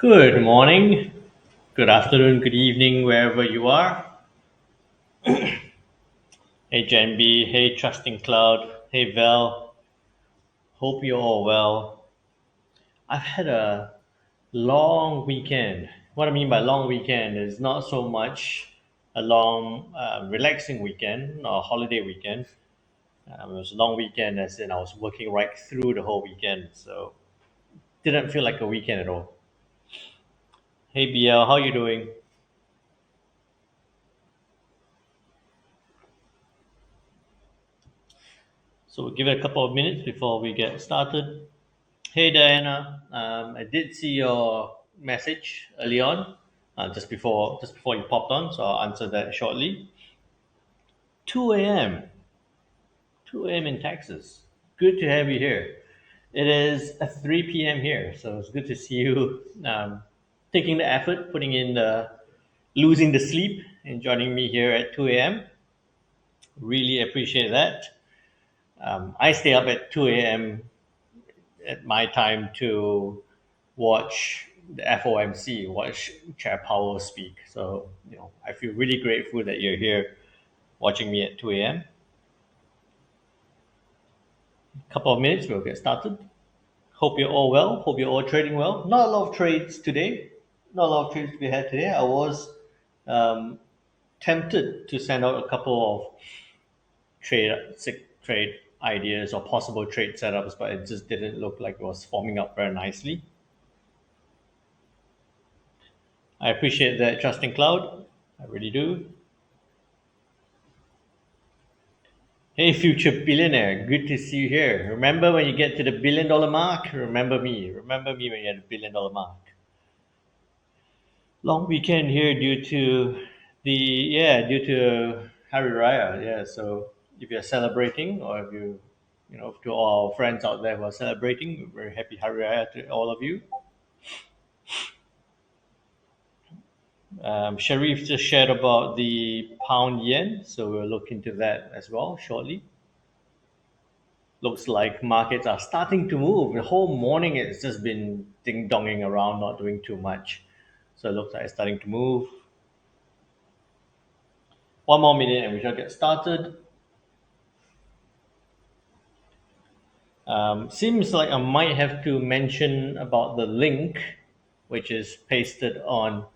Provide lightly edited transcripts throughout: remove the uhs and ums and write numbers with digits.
Good morning, good afternoon, good evening, wherever you are. Hey JNB, hey Trusting Cloud, hey Val. Hope you're all well. I've had a long weekend. What I mean by long weekend is not so much a long, relaxing weekend or holiday weekend. It was a long weekend, as in I was working right through the whole weekend, so didn't feel like a weekend at all. Hey BL, how you doing? So we'll give it a couple of minutes before we get started. Hey Diana, I did see your message early on, just before you popped on, so I'll answer that shortly. 2 a.m. 2 a.m. in Texas. Good to have you here. It is 3 p.m. here, so it's good to see you taking the effort, putting in the losing the sleep, and joining me here at 2 a.m. Really appreciate that. I stay up at 2 a.m. at my time to watch the FOMC, watch Chair Powell speak. So, I feel really grateful that you're here watching me at 2 a.m. A couple of minutes, we'll get started. Hope you're all well. Hope you're all trading well. Not a lot of trades today. Not a lot of trades we had today. I was um, tempted to send out a couple of trade ideas or possible trade setups, but it just didn't look like it was forming up very nicely. I appreciate that, Trusting Cloud. I really do. Hey, future billionaire, good to see you here. Remember when you get to the $1 billion mark? Remember me. Remember me when you're at the $1 billion mark. Long weekend here due to Hari Raya. Yeah, so if you're celebrating, or if to all our friends out there who are celebrating, very happy Hari Raya to all of you. Sharif just shared about the pound yen, so we'll look into that as well shortly. Looks like markets are starting to move. The whole morning it's just been ding donging around, not doing too much. So it looks like it's starting to move. One more minute and we shall get started. Seems like I might have to mention about the link, which is pasted on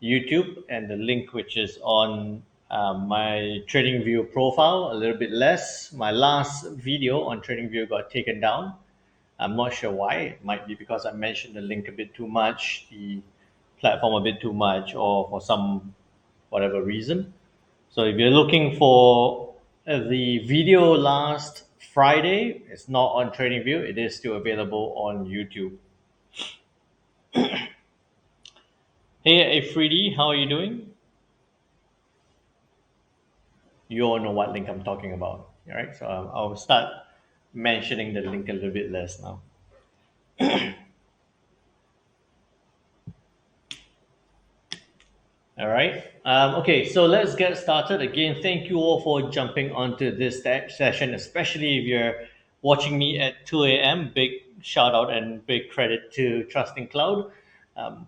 YouTube, and the link which is on my TradingView profile a little bit less. My last video on TradingView got taken down. I'm not sure why. It might be because I mentioned the link a bit too much, the platform a bit too much, or for some whatever reason. So if you're looking for the video last Friday, it's not on TradingView. It is still available on YouTube. Hey, Afridi, how are you doing? You all know what link I'm talking about, all right? So I'll start mentioning the link a little bit less now. All right. Okay, so let's get started. Again, thank you all for jumping onto this session, especially if you're watching me at 2 a.m. Big shout out and big credit to Trusting Cloud.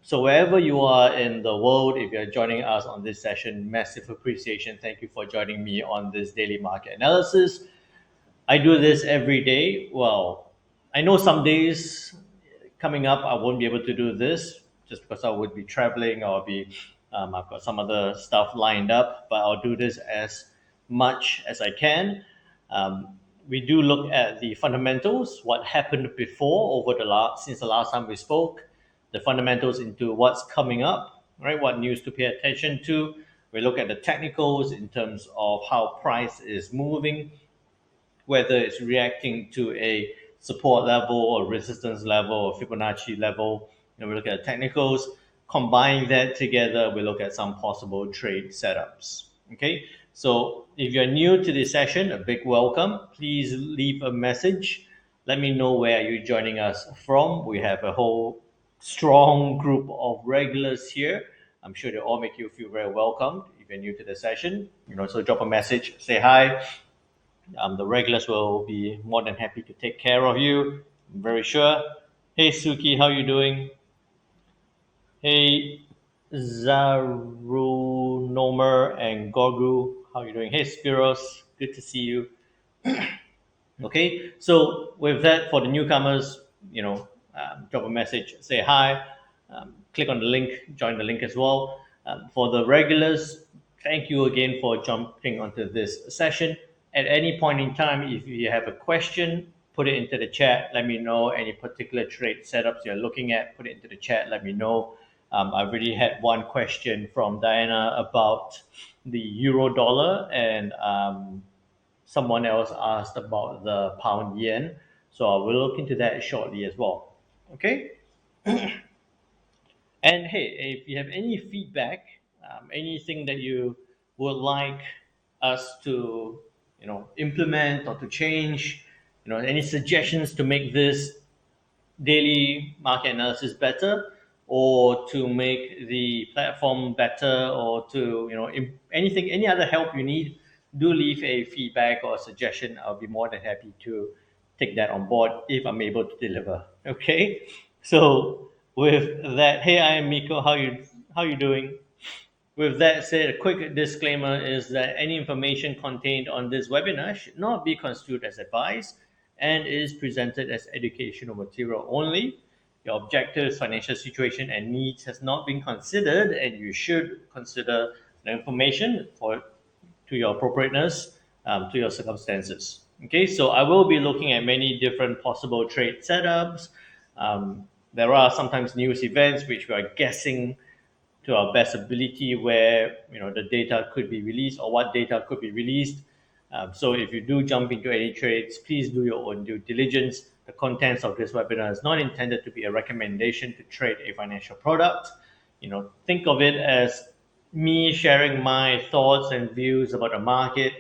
So, wherever you are in the world, if you're joining us on this session, massive appreciation. Thank you for joining me on this daily market analysis. I do this every day. Well, I know some days coming up I won't be able to do this just because I would be traveling or I've got some other stuff lined up, but I'll do this as much as I can. We do look at the fundamentals, what happened before over the last since the last time we spoke, the fundamentals into what's coming up, right? What news to pay attention to. We look at the technicals in terms of how price is moving, whether it's reacting to a support level or resistance level or Fibonacci level. We look at technicals, combine that together, we look at some possible trade setups. Okay, so if you're new to this session, a big welcome. Please leave a message. Let me know where you're joining us from. We have a whole strong group of regulars here. I'm sure they all make you feel very welcome if you're new to the session. So drop a message, say hi. The regulars will be more than happy to take care of you. I'm very sure. Hey Suki, how you doing? Hey, Zaru, Nomer, and Gorgu, how you doing? Hey, Spiros, good to see you. Okay, so with that, for the newcomers, drop a message, say hi, click on the link, join the link as well. For the regulars, thank you again for jumping onto this session. At any point in time, if you have a question, put it into the chat. Let me know any particular trade setups you're looking at. Put it into the chat. Let me know. I've already had one question from Diana about the euro dollar, and someone else asked about the pound yen. So I will look into that shortly as well. Okay. And hey, if you have any feedback, anything that you would like us to, implement or to change, any suggestions to make this daily market analysis better, or to make the platform better, or to anything, any other help you need, do leave a feedback or a suggestion. I'll be more than happy to take that on board if I'm able to deliver. Okay, so with that, hey, I am Miko. How you doing? With that said, a quick disclaimer is that any information contained on this webinar should not be construed as advice and is presented as educational material only. Your objectives, financial situation, and needs has not been considered, and you should consider the information to your appropriateness, to your circumstances. Okay, so I will be looking at many different possible trade setups. There are sometimes news events which we are guessing to our best ability where the data could be released or what data could be released. So if you do jump into any trades, please do your own due diligence. The contents of this webinar is not intended to be a recommendation to trade a financial product. Think of it as me sharing my thoughts and views about the market.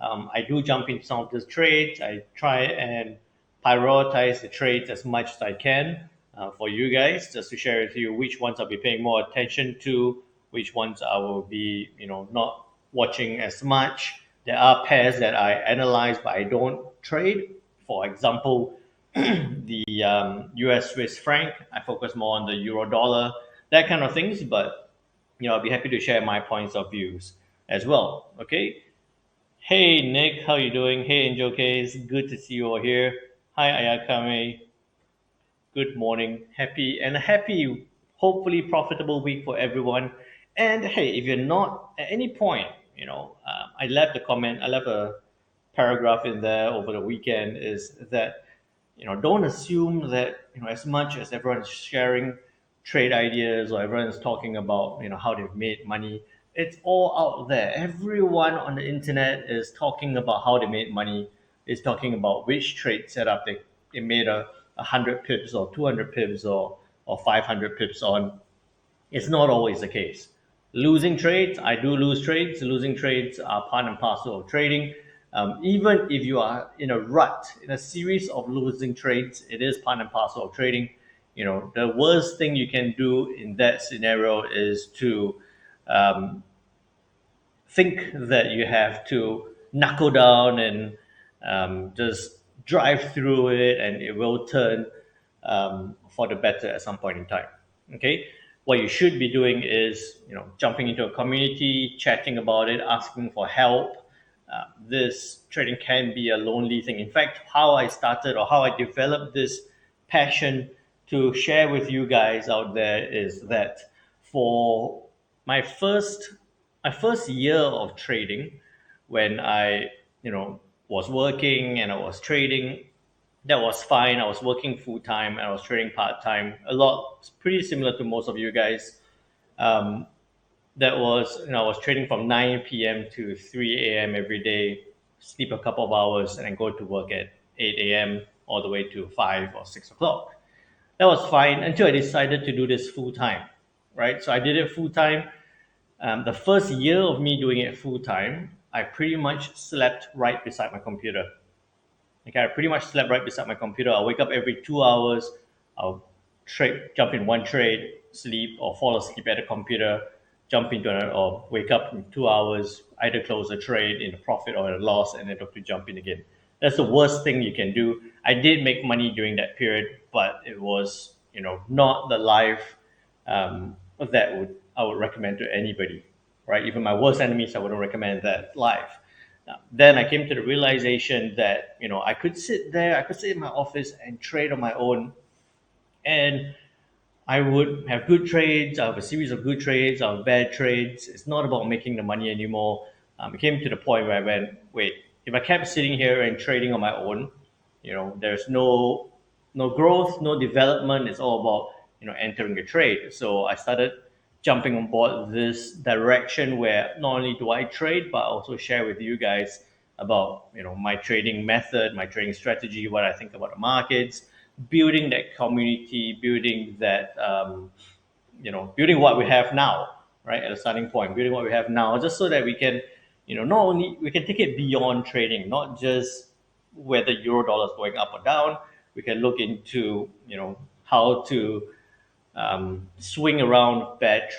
I do jump into some of these trades. I try and prioritize the trades as much as I can for you guys, just to share with you which ones I'll be paying more attention to, which ones I will be, not watching as much. There are pairs that I analyze, but I don't trade. For example, the US Swiss franc, I focus more on the euro dollar, that kind of things. But I'll be happy to share my points of views as well. Okay. Hey Nick, how you doing? Hey Angel Case, good to see you all here. Hi Ayakame, good morning. Happy, hopefully profitable week for everyone. And hey, if you're not at any point, I left a comment, I left a paragraph in there over the weekend, is that don't assume that as much as everyone's sharing trade ideas or everyone's talking about how they've made money, it's all out there. Everyone on the internet is talking about how they made money, is talking about which trade setup they made a hundred pips or 200 pips or 500 pips on. It's not always the case. Losing trades, I do lose trades. Losing trades are part and parcel of trading. Even if you are in a rut, in a series of losing trades, it is part and parcel of trading. The worst thing you can do in that scenario is to think that you have to knuckle down and just drive through it and it will turn for the better at some point in time. Okay, what you should be doing is jumping into a community, chatting about it, asking for help. This trading can be a lonely thing. In fact, how I started or how I developed this passion to share with you guys out there is that for my first my first year of trading, when I was working and I was trading, that was fine. I was working full time and I was trading part time. A lot pretty similar to most of you guys. Um, that was I was trading from 9 p.m. to 3 a.m. every day, sleep a couple of hours, and then go to work at 8 a.m. all the way to 5 or 6 o'clock. That was fine until I decided to do this full time, right? So I did it full time. The first year of me doing it full time, I pretty much slept right beside my computer. Okay, I pretty much slept right beside my computer. I'll wake up every 2 hours. I'll jump in one trade, sleep, or fall asleep at the computer, jump into another, or wake up in 2 hours, either close a trade in a profit or a loss, and then have to jump in again. That's the worst thing you can do. I did make money during that period, but it was, not the life that would I would recommend to anybody, right? Even my worst enemies, I wouldn't recommend that live. Then I came to the realization that I could sit there, I could sit in my office and trade on my own, and I would have good trades. I have a series of good trades. I have bad trades. It's not about making the money anymore. It came to the point where I went, wait, if I kept sitting here and trading on my own, there's no growth, no development. It's all about entering a trade. So I started jumping on board this direction where not only do I trade, but I also share with you guys about my trading method, my trading strategy, what I think about the markets, building that community, building that building what we have now, right, at a starting point, building what we have now, just so that we can not only we can take it beyond trading, not just whether euro dollar is going up or down. We can look into how to swing around bad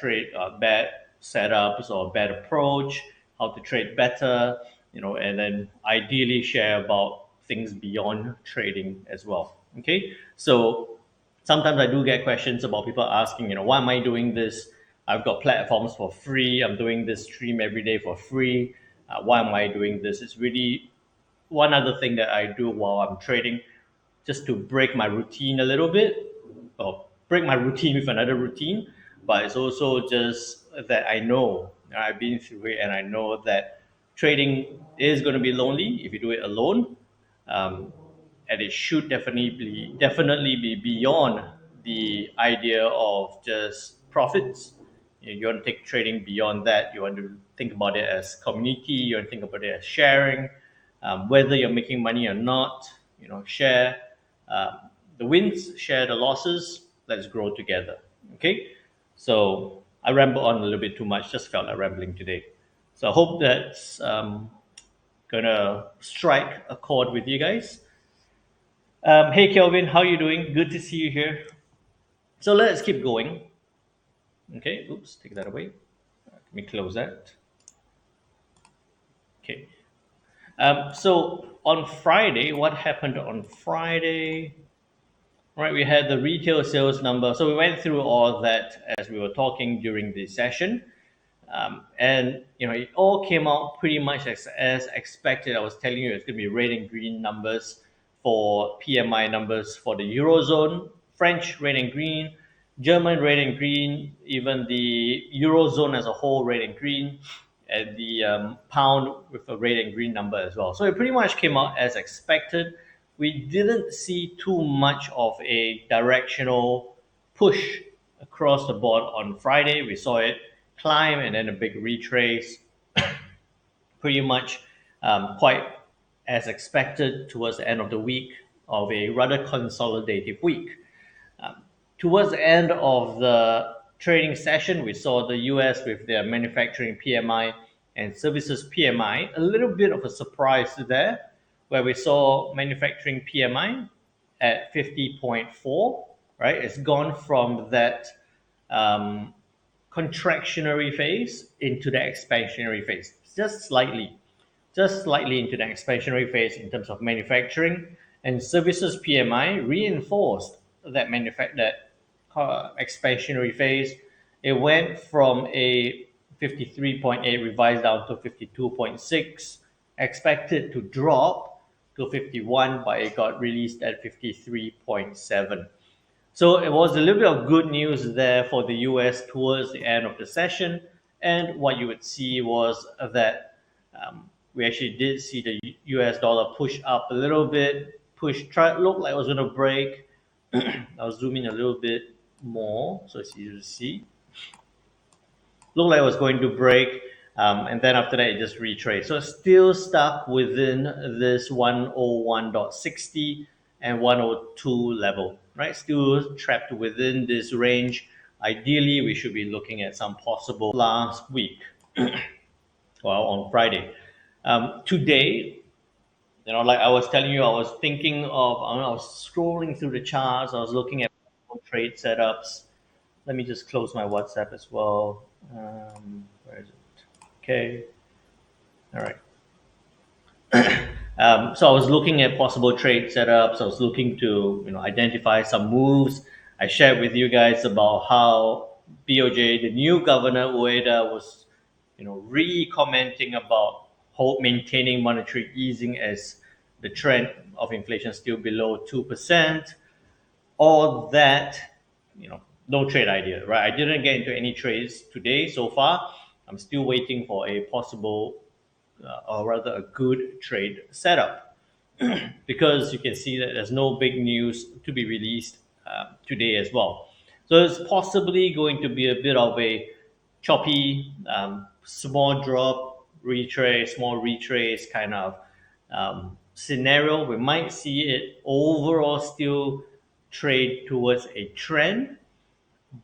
setups or bad approach, how to trade better, and then ideally share about things beyond trading as well. Okay, so sometimes I do get questions about people asking, why am I doing this? I've got platforms for free. I'm doing this stream every day for free. Why am I doing this? It's really one other thing that I do while I'm trading, just to break my routine a little bit, or break my routine with another routine. But it's also just that I know I've been through it, and I know that trading is going to be lonely if you do it alone, um, and it should definitely be beyond the idea of just profits. You want to take trading beyond that. You want to think about it as community. You want to think about it as sharing. Whether you're making money or not, share the wins, share the losses. Let's grow together. Okay. So I ramble on a little bit too much. Just felt like rambling today. So I hope that's gonna strike a chord with you guys. Hey Kelvin, how you doing? Good to see you here. So let's keep going. Okay, oops, take that away. Let me close that. Okay. So on Friday, what happened on Friday? Right, we had the retail sales number. So we went through all that as we were talking during the session. And it all came out pretty much as expected. I was telling you it's going to be red and green numbers for PMI numbers for the Eurozone, French red and green, German red and green, even the Eurozone as a whole red and green, and the pound with a red and green number as well. So it pretty much came out as expected. We didn't see too much of a directional push across the board on Friday. We saw it climb and then a big retrace, pretty much quite as expected towards the end of the week of a rather consolidative week. Towards the end of the trading session, we saw the US with their manufacturing PMI and services PMI, a little bit of a surprise there, where we saw manufacturing PMI at 50.4, right? It's gone from that contractionary phase into the expansionary phase, just slightly into the expansionary phase in terms of manufacturing, and services PMI reinforced that expansionary phase. It went from a 53.8 revised down to 52.6, expected to drop to 51, but it got released at 53.7. So it was a little bit of good news there for the US towards the end of the session. And what you would see was that we actually did see the US dollar push up a little bit, looked like it was going to break. I'll zoom in a little bit more so it's easier to see. Looked like it was going to break. And then after that, it just retraced. So it's still stuck within this 101.60 and 102 level, right? Still trapped within this range. Ideally, we should be looking at some possible last week, well, on Friday. Today, like I was telling you, I was thinking of, I was scrolling through the charts, I was looking at trade setups. Let me just close my WhatsApp as well. Where is it? Okay. All right. So I was looking at possible trade setups. I was looking to identify some moves. I shared with you guys about how BOJ, the new governor Ueda was, re-commenting about maintaining monetary easing as the trend of inflation still below 2%. All that, no trade idea, right? I didn't get into any trades today so far. I'm still waiting for a possible, or rather a good trade setup, because you can see that there's no big news to be released today as well. So it's possibly going to be a bit of a choppy, small drop, retrace, small retrace kind of scenario. We might see it overall still trade towards a trend,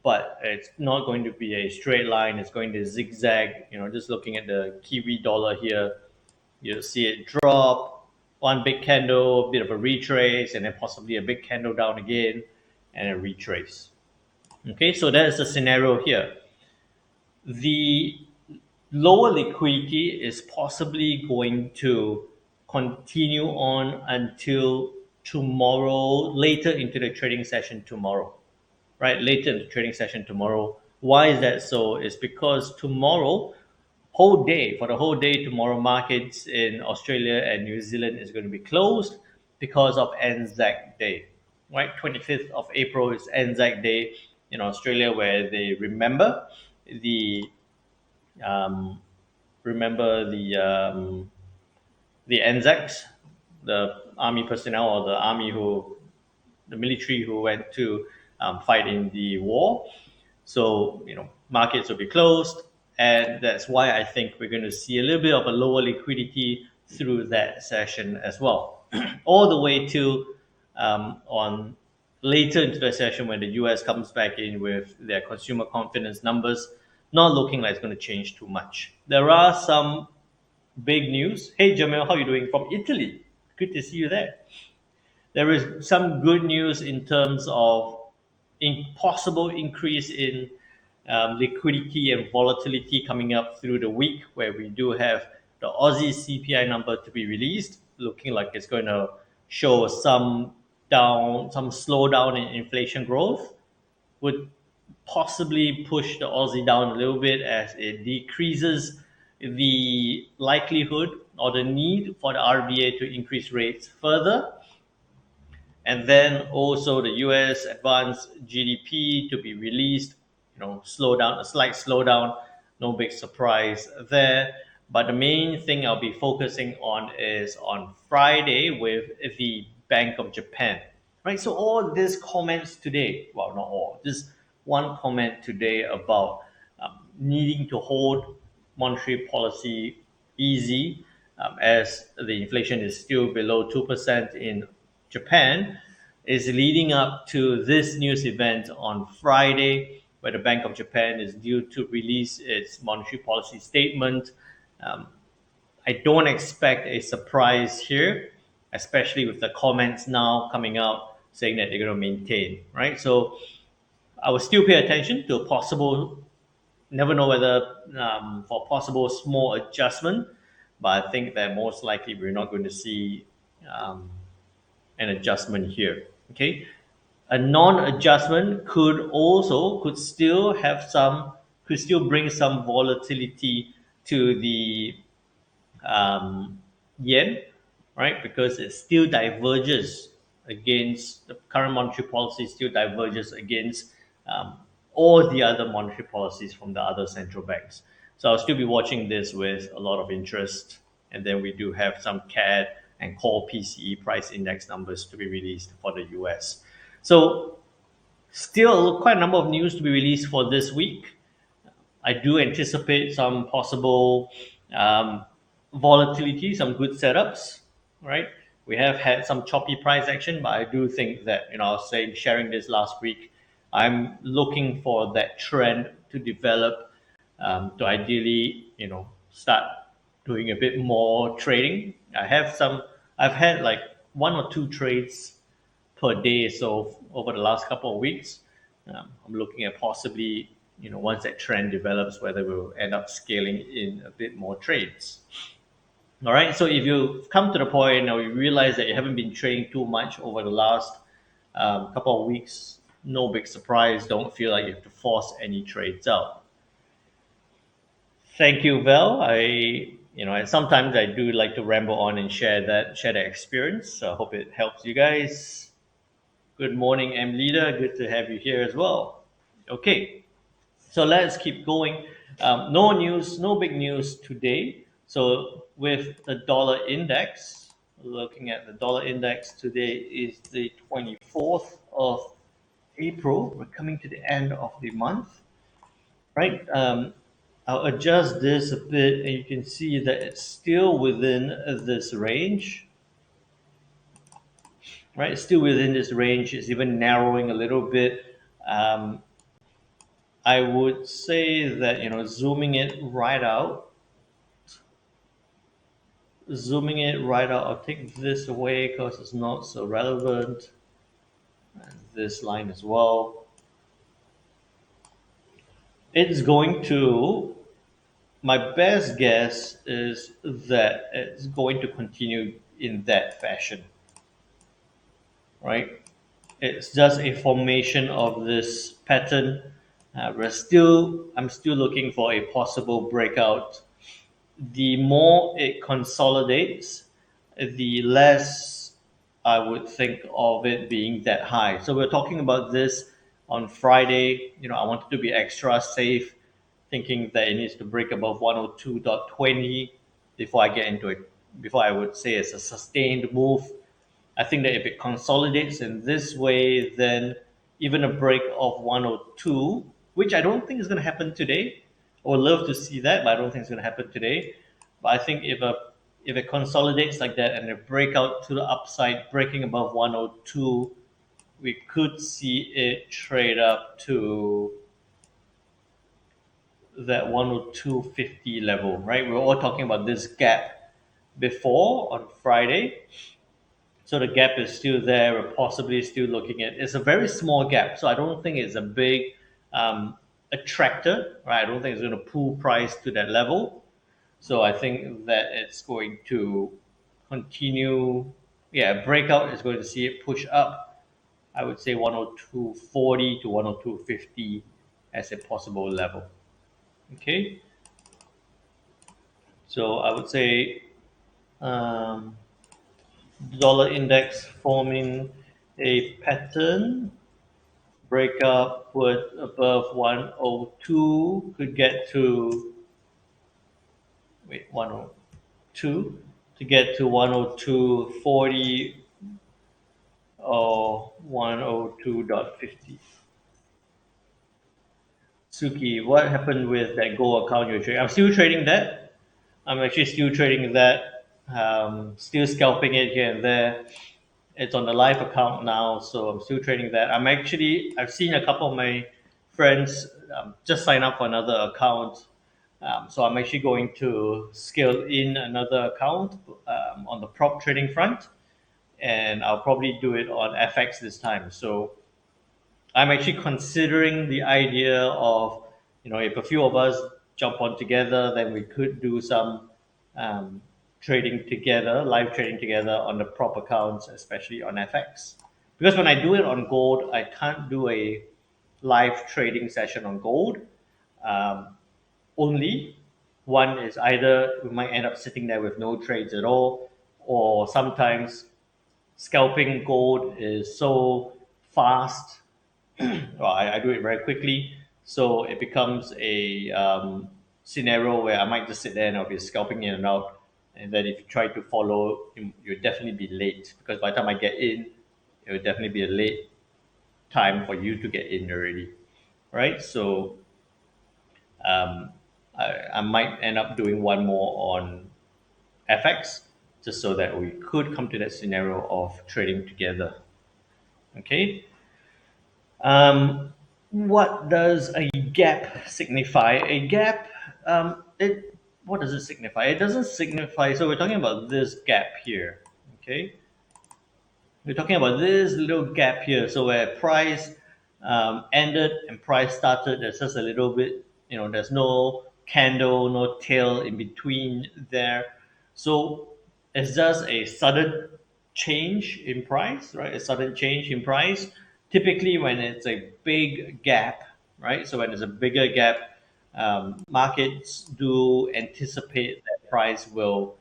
but it's not going to be a straight line. It's going to zigzag. Just looking at the Kiwi dollar here, you'll see it drop, one big candle, a bit of a retrace, and then possibly a big candle down again, and a retrace. Okay, so that is the scenario here. The lower liquidity is possibly going to continue on until tomorrow, later into the trading session tomorrow, right? Later in the trading session tomorrow. Why is that so? It's because tomorrow, for the whole day tomorrow, markets in Australia and New Zealand is going to be closed because of Anzac Day, right? 25th of April is Anzac Day in Australia, where they the um, remember the Anzacs, the army personnel, or the military who went to fight in the war. So, markets will be closed. And that's why I think we're going to see a little bit of a lower liquidity through that session as well. All the way to on later into the session when the US comes back in with their consumer confidence numbers, not looking like it's going to change too much. There are some big news. Hey, Jamil, how are you doing from Italy? Good to see you there. There is some good news in terms of possible increase in liquidity and volatility coming up through the week, where we do have the Aussie CPI number to be released, looking like it's going to show some slowdown in inflation growth, would possibly push the Aussie down a little bit as it decreases the likelihood or the need for the RBA to increase rates further. And then also the US advanced GDP to be released, a slight slowdown, no big surprise there. But the main thing I'll be focusing on is on Friday with the Bank of Japan, right? So all these comments today, well, not all, just one comment today about needing to hold monetary policy easy as the inflation is still below 2% in Japan, is leading up to this news event on Friday, where the Bank of Japan is due to release its monetary policy statement. I don't expect a surprise here, especially with the comments now coming out saying that they're going to maintain, right? So I will still pay attention to a possible, never know whether for possible small adjustment, but I think that most likely we're not going to see an adjustment here. Okay, a non-adjustment could still bring some volatility to the yen, right? Because it still diverges against the current monetary policy, still diverges against all the other monetary policies from the other central banks. So I'll still be watching this with a lot of interest. And then we do have some CAD and core PCE price index numbers to be released for the US. So still quite a number of news to be released for this week. I do anticipate some possible volatility, some good setups, right? We have had some choppy price action, but I do think that, I was sharing this last week, I'm looking for that trend to develop, to ideally, start doing a bit more trading. I've had like one or two trades per day. So over the last couple of weeks, I'm looking at possibly, once that trend develops, whether we'll end up scaling in a bit more trades. All right. So if you come to the point now, you realize that you haven't been trading too much over the last couple of weeks, No big surprise. Don't feel like you have to force any trades out. Thank you, Val. Sometimes I do like to ramble on and share that experience. So I hope it helps you guys. Good morning, M Leader. Good to have you here as well. Okay, so let's keep going. No news, no big news today. So with the dollar index, looking at the dollar index today is the 24th of April. We're coming to the end of the month, right? I'll adjust this a bit, and you can see that it's still within this range, right? It's still within this range. It's even narrowing a little bit. Um, I would say that zooming it right out. I'll take this away because it's not so relevant. And this line as well. It's going to. My best guess is that it's going to continue in that fashion, right? It's just a formation of this pattern. I'm still looking for a possible breakout. The more it consolidates, the less I would think of it being that high. So we're talking about this on Friday. I wanted to be extra safe, thinking that it needs to break above 102.20 before I get into it. Before I would say it's a sustained move. I think that if it consolidates in this way, then even a break of 102, which I don't think is going to happen today. I would love to see that, but I don't think it's going to happen today. But I think if it consolidates like that and a breakout to the upside, breaking above 102, we could see it trade up to that 102.50 level, right? We were all talking about this gap before on Friday. So the gap is still there. We're possibly still looking at. It's a very small gap, so I don't think it's a big attractor, right? I don't think it's going to pull price to that level. So I think that it's going to continue. Yeah, breakout is going to see it push up. I would say 102.40 to 102.50 as a possible level. Okay, so I would say um, dollar index forming a pattern. Break up with above 102 could get to 102 to get to 102.40 or 102.50. Suki, what happened with that Go account you're trading? I'm still trading that. I'm actually still trading that. Still scalping it here and there. It's on the live account now, so I'm still trading that. I've seen a couple of my friends just sign up for another account. So I'm actually going to scale in another account on the prop trading front, and I'll probably do it on FX this time. So I'm actually considering the idea of, if a few of us jump on together, then we could do some um, trading together, live trading together on the prop accounts, especially on FX. Because when I do it on gold, I can't do a live trading session on gold. Um, Only one is either we might end up sitting there with no trades at all, or sometimes scalping gold is so fast. Well, I do it very quickly, so it becomes a scenario where I might just sit there and I'll be scalping in and out, and then if you try to follow, you'll definitely be late because by the time I get in, it will definitely be a late time for you to get in already, right? So um, I might end up doing one more on FX just so that we could come to that scenario of trading together. Okay. What does a gap signify? A gap, what does it signify? It doesn't signify. So we're talking about this gap here. Okay, we're talking about this little gap here. So where price ended and price started, there's just a little bit. There's no candle, no tail in between there. So it's just a sudden change in price, right? A sudden change in price Typically, when it's a big gap, right? So when there's a bigger gap, markets do anticipate that price will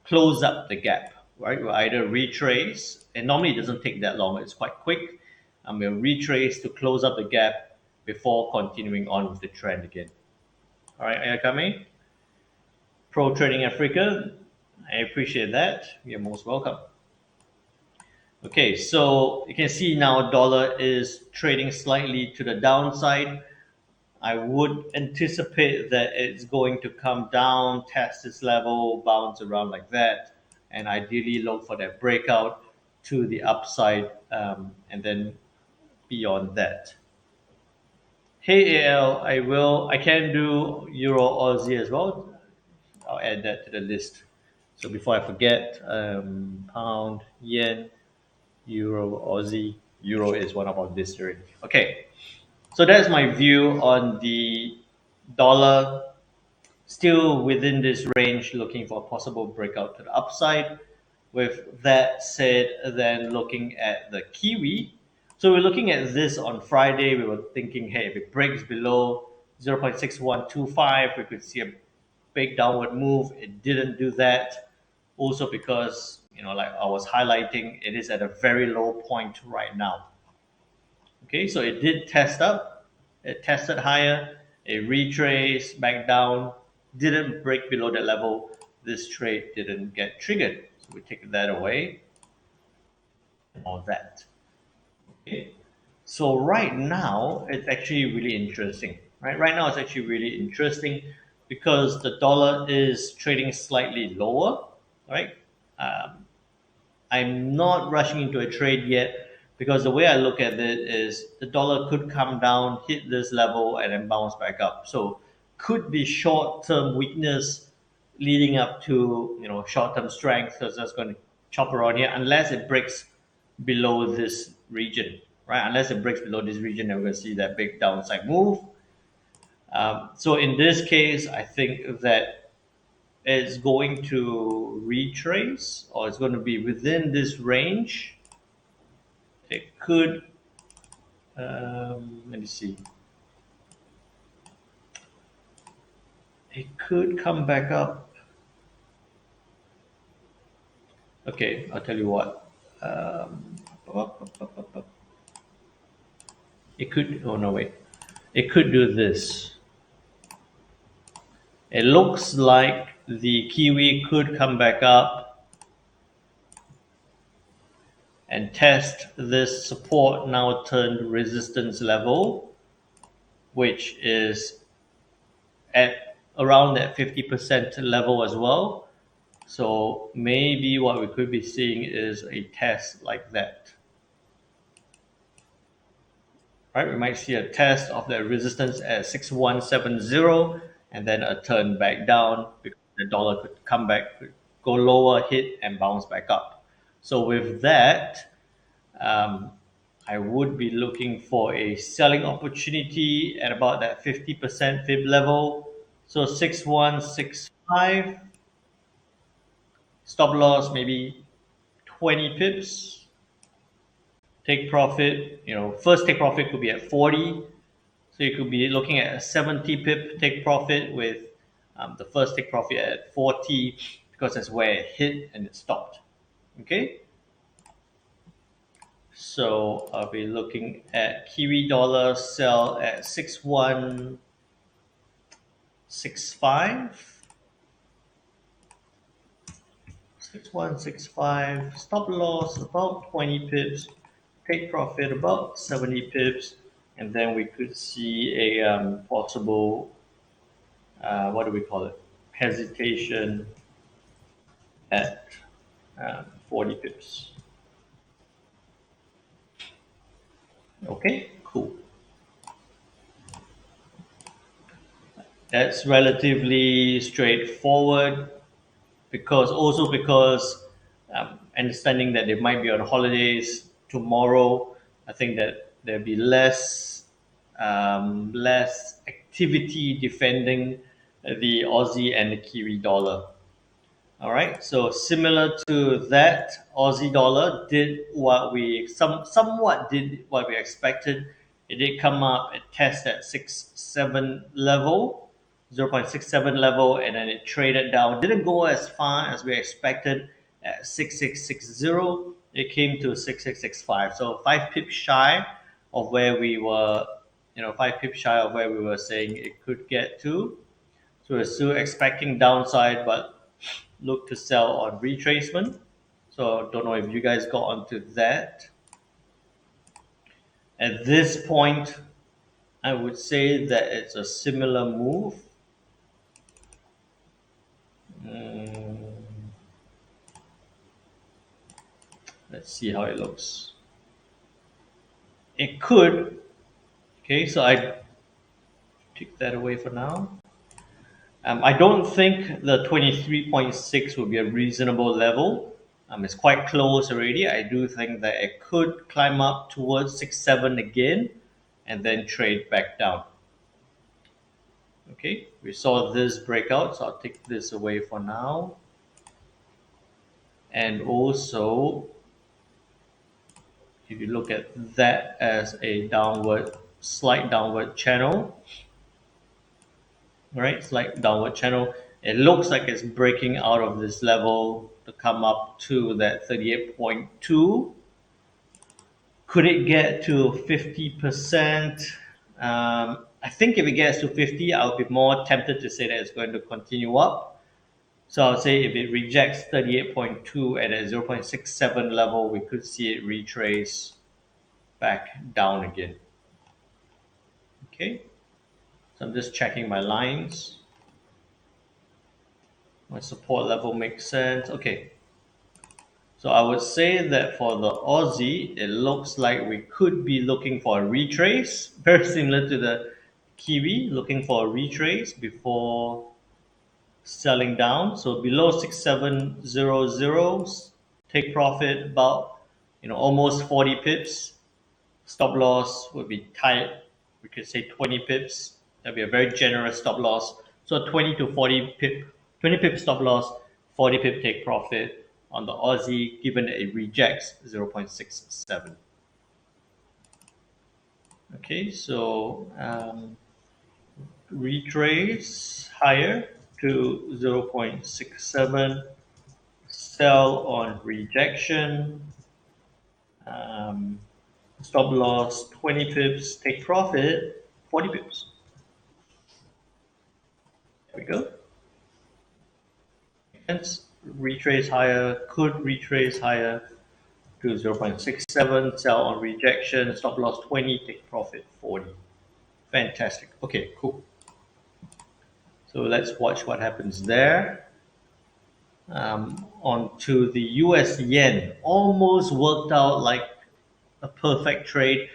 close up the gap, right? We'll either retrace, and normally it doesn't take that long, it's quite quick. We'll retrace to close up the gap before continuing on with the trend again. All right, Ayakame, Pro Trading Africa, I appreciate that. You're most welcome. Okay, so you can see now dollar is trading slightly to the downside. I would anticipate that it's going to come down, test this level, bounce around like that, and ideally look for that breakout to the upside, and then beyond that. Hey AL, I can do Euro Aussie as well. I'll add that to the list. So before I forget, pound, yen, Euro, Aussie. Euro is one of our lists already. Okay, so that's my view on the dollar, still within this range, looking for a possible breakout to the upside. With that said, then looking at the Kiwi. So we're looking at this on Friday. We were thinking, hey, if it breaks below 0.6125, we could see a big downward move. It didn't do that. Also because, like I was highlighting, it is at a very low point right now. Okay, so it did test up, it tested higher, it retraced back down, didn't break below that level. This trade didn't get triggered. So we take that away, all that. Okay. So right now it's actually really interesting. Right now it's actually really interesting because the dollar is trading slightly lower, right? Um, I'm not rushing into a trade yet because the way I look at it is the dollar could come down, hit this level, and then bounce back up. So could be short-term weakness leading up to short-term strength because that's going to chop around here unless it breaks below this region, right? Unless it breaks below this region, then we're going to see that big downside move. So in this case, I think that it's going to retrace or it's going to be within this range. It could, let me see, it could come back up. Okay, I'll tell you what. It could, oh no, wait. It could do this. It looks like the Kiwi could come back up and test this support now turned resistance level, which is at around that 50% level as well. So maybe what we could be seeing is a test like that. Right, we might see a test of the resistance at 6170 and then a turn back down because the dollar could come back, could go lower, hit and bounce back up. So with that, I would be looking for a selling opportunity at about that 50% fib level. So 6165, stop loss maybe 20 pips. Take profit, first take profit could be at 40. So you could be looking at a 70 pip take profit with the first take profit at 40 because that's where it hit and it stopped. Okay. So I'll be looking at Kiwi dollar sell at 6165. 6165, stop loss about 20 pips, take profit about 70 pips, and then we could see a possible, what do we call it, hesitation at 40 pips. Okay, cool. That's relatively straightforward because understanding that they might be on holidays tomorrow, I think that there'll be less activity defending the Aussie and the Kiwi dollar. All right, so similar to that, Aussie dollar did what we somewhat did what we expected. It did come up, it tested at 6.7 level, 0.67 level, and then it traded down. Didn't go as far as we expected at 6660. It came to 6665. So 5 pips shy of where we were, 5 pips shy of where we were saying it could get to. So we're still expecting downside, but look to sell on retracement. So don't know if you guys got onto that. At this point, I would say that it's a similar move. Let's see how it looks. It could. Okay, so I take that away for now. I don't think the 23.6 would be a reasonable level. It's quite close already. I do think that it could climb up towards 6.7 again and then trade back down. Okay, we saw this breakout, so I'll take this away for now. And also, if you look at that as a slight downward channel, right? Slight downward channel. It looks like it's breaking out of this level to come up to that 38.2. Could it get to 50%? I think if it gets to 50, I'll be more tempted to say that it's going to continue up. So I'll say if it rejects 38.2 at a 0.67 level, we could see it retrace back down again. Okay, so I'm just checking my lines. My support level makes sense. Okay, so I would say that for the Aussie, it looks like we could be looking for a retrace, very similar to the Kiwi, looking for a retrace before selling down. So below 6700, take profit about almost 40 pips. Stop loss would be tight. We could say 20 pips. That'd be a very generous stop loss. So 20 to 40 pip, 20 pip stop loss, 40 pip take profit on the Aussie, given that it rejects 0.67. Okay, so retrace higher to 0.67, sell on rejection, stop loss 20 pips, take profit 40 pips. There we go. Hence, retrace higher, could retrace higher to 0.67, sell on rejection, stop loss 20, take profit 40. Fantastic. Okay, cool. So let's watch what happens there. On to the US yen. Almost worked out like a perfect trade,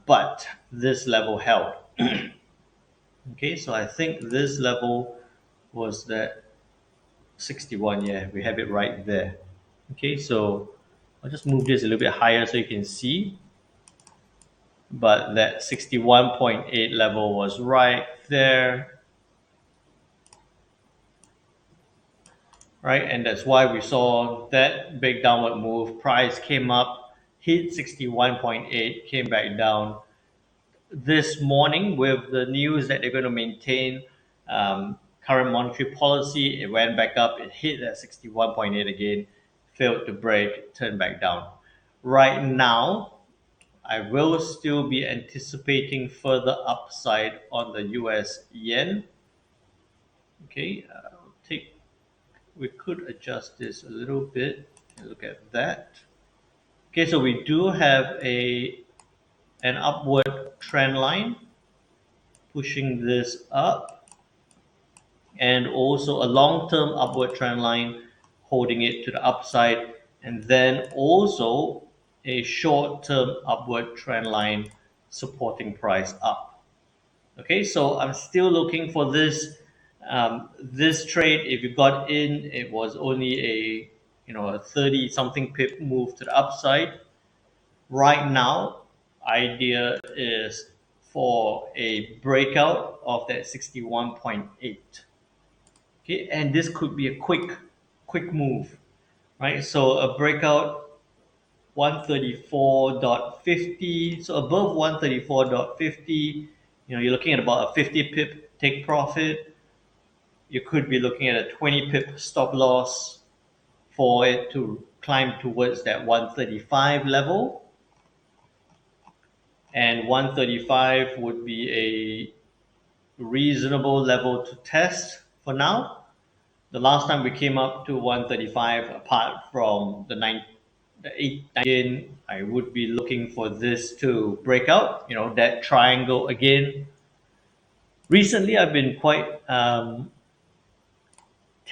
but this level held. Okay, so I think this level was that 61. Yeah, we have it right there. Okay, so I'll just move this a little bit higher so you can see. But that 61.8 level was right there. Right, and that's why we saw that big downward move. Price came up, hit 61.8, came back down. This morning, with the news that they're going to maintain current monetary policy, it went back up, it hit that 61.8 again, failed to break, turned back down. Right now, I will still be anticipating further upside on the US yen. Okay, we could adjust this a little bit and look at that. Okay, so we do have an upward trend line pushing this up, and also a long-term upward trend line holding it to the upside, and then also a short-term upward trend line supporting price up. Okay, so I'm still looking for this this trade. If you got in, it was only a 30 something pip move to the upside. Right now, idea is for a breakout of that 61.8. Okay, and this could be a quick quick move, right? So a breakout 134.50. So above 134.50, you're looking at about a 50 pip take profit. You could be looking at a 20 pip stop loss for it to climb towards that 135 level. And 135 would be a reasonable level to test for now. The last time we came up to 135, apart from the 8 again, I would be looking for this to break out, that triangle again. Recently, I've been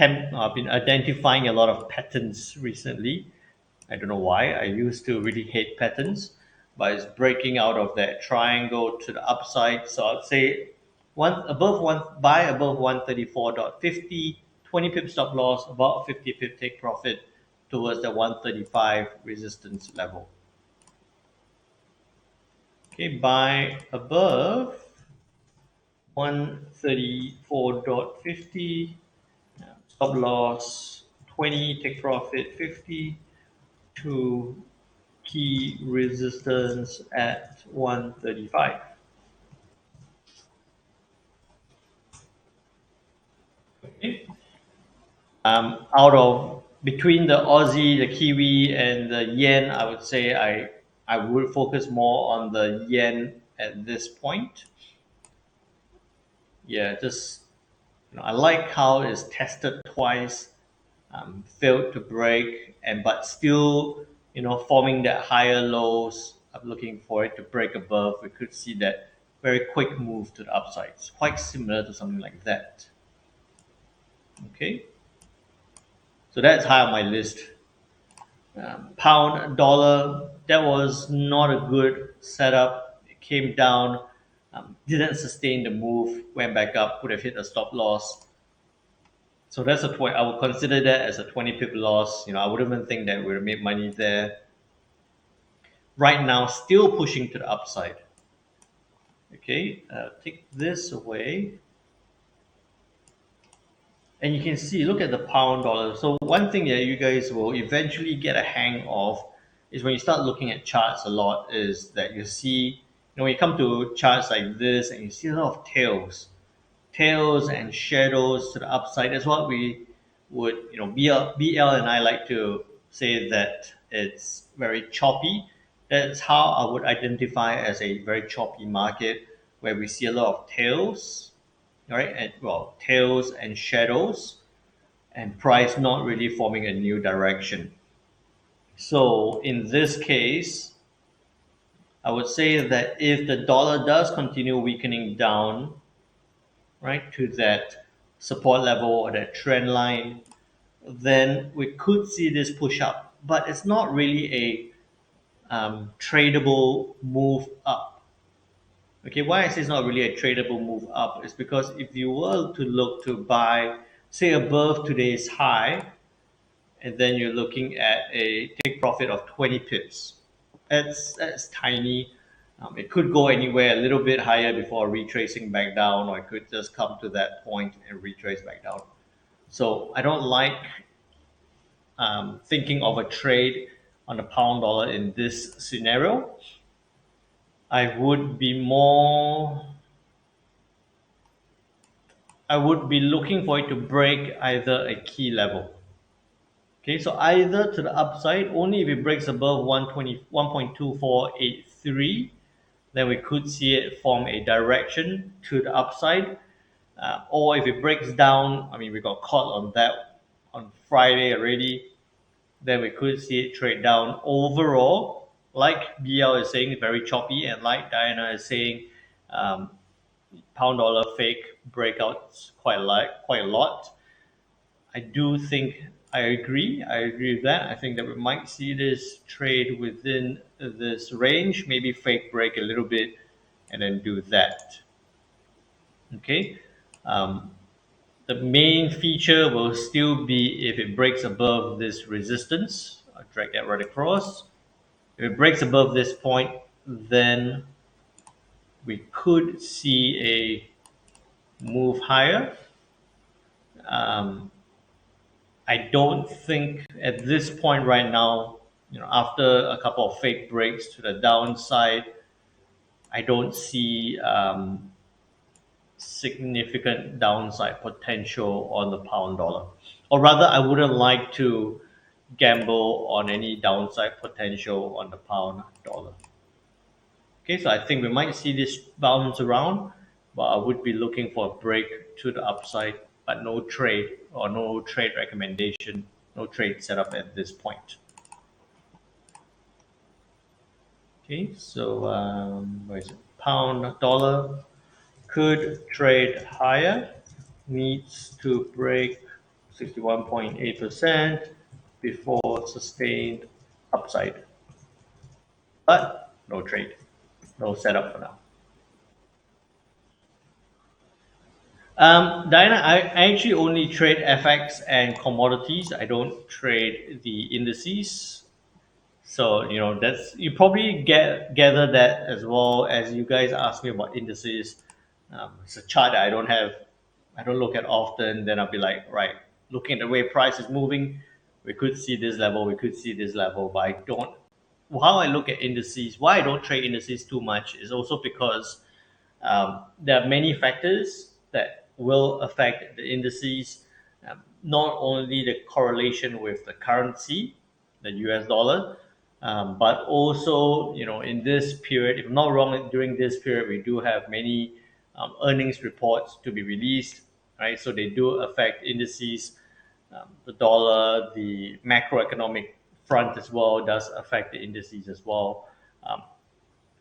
I've been identifying a lot of patterns recently. I don't know why. I used to really hate patterns, but it's breaking out of that triangle to the upside. So I'd say buy above 134.50, 20 pip stop loss, about 50 pip take profit towards the 135 resistance level. Okay, buy above 134.50, stop loss 20, take profit 50 to key resistance at 135. Okay. Out of between the Aussie, the Kiwi, and the yen, I would say I would focus more on the yen at this point. Yeah, just I like how it's tested twice, failed to break, and but still forming that higher lows. I'm looking for it to break above. We could see that very quick move to the upside. It's quite similar to something like that. Okay, so that's high on my list. Pound dollar, that was not a good setup. It came down, didn't sustain the move, went back up, could have hit a stop loss. So that's a point. I would consider that as a 20 pip loss. I wouldn't even think that we would have made money there. Right now, still pushing to the upside. Okay, take this away. And you can see, look at the pound dollar. So one thing that you guys will eventually get a hang of is when you start looking at charts a lot, is that you see, when you come to charts like this and you see a lot of tails and shadows to the upside. That's what we would, BL and I like to say that it's very choppy. That's how I would identify as a very choppy market, where we see a lot of tails, right? And tails and shadows, and price not really forming a new direction. So in this case, I would say that if the dollar does continue weakening down, right, to that support level or that trend line, then we could see this push up. But it's not really a tradable move up. Okay, why I say it's not really a tradable move up is because if you were to look to buy, say, above today's high, and then you're looking at a take profit of 20 pips. That's tiny. It could go anywhere a little bit higher before retracing back down, or it could just come to that point and retrace back down. So I don't like thinking of a trade on the pound dollar in this scenario. I would be more. I would be looking for it to break either a key level. Okay, so either to the upside, only if it breaks above 1.2483, then we could see it form a direction to the upside. Or if it breaks down, we got caught on that on Friday already, then we could see it trade down overall. Like BL is saying, very choppy, and like Diana is saying, um, pound dollar fake breakouts quite a lot. I do think I agree. I agree with that. I think that we might see this trade within this range, maybe fake break a little bit, and then do that. Okay. Um, the main feature will still be if it breaks above this resistance. I'll drag that right across. If it breaks above this point, then we could see a move higher. I don't think at this point right now, after a couple of fake breaks to the downside, I don't see significant downside potential on the pound dollar. Or rather, I wouldn't like to gamble on any downside potential on the pound dollar. Okay, so I think we might see this bounce around, but I would be looking for a break to the upside, but no trade or no trade recommendation, no trade setup at this point. Okay, so where is it? Pound dollar could trade higher, needs to break 61.8% before sustained upside, but no trade, no setup for now. Diana, I actually only trade FX and commodities. I don't trade the indices. So that's you probably gather that as well as you guys ask me about indices. It's a chart that I don't look at often. Then I'll be like, right, looking at the way price is moving, we could see this level, we could see this level, but I don't. How I look at indices, why I don't trade indices too much is also because there are many factors that will affect the indices. Not only the correlation with the currency, the US dollar, but also in this period, if I'm not wrong, during this period we do have many earnings reports to be released, right? So they do affect indices. The dollar, the macroeconomic front as well does affect the indices as well. Um,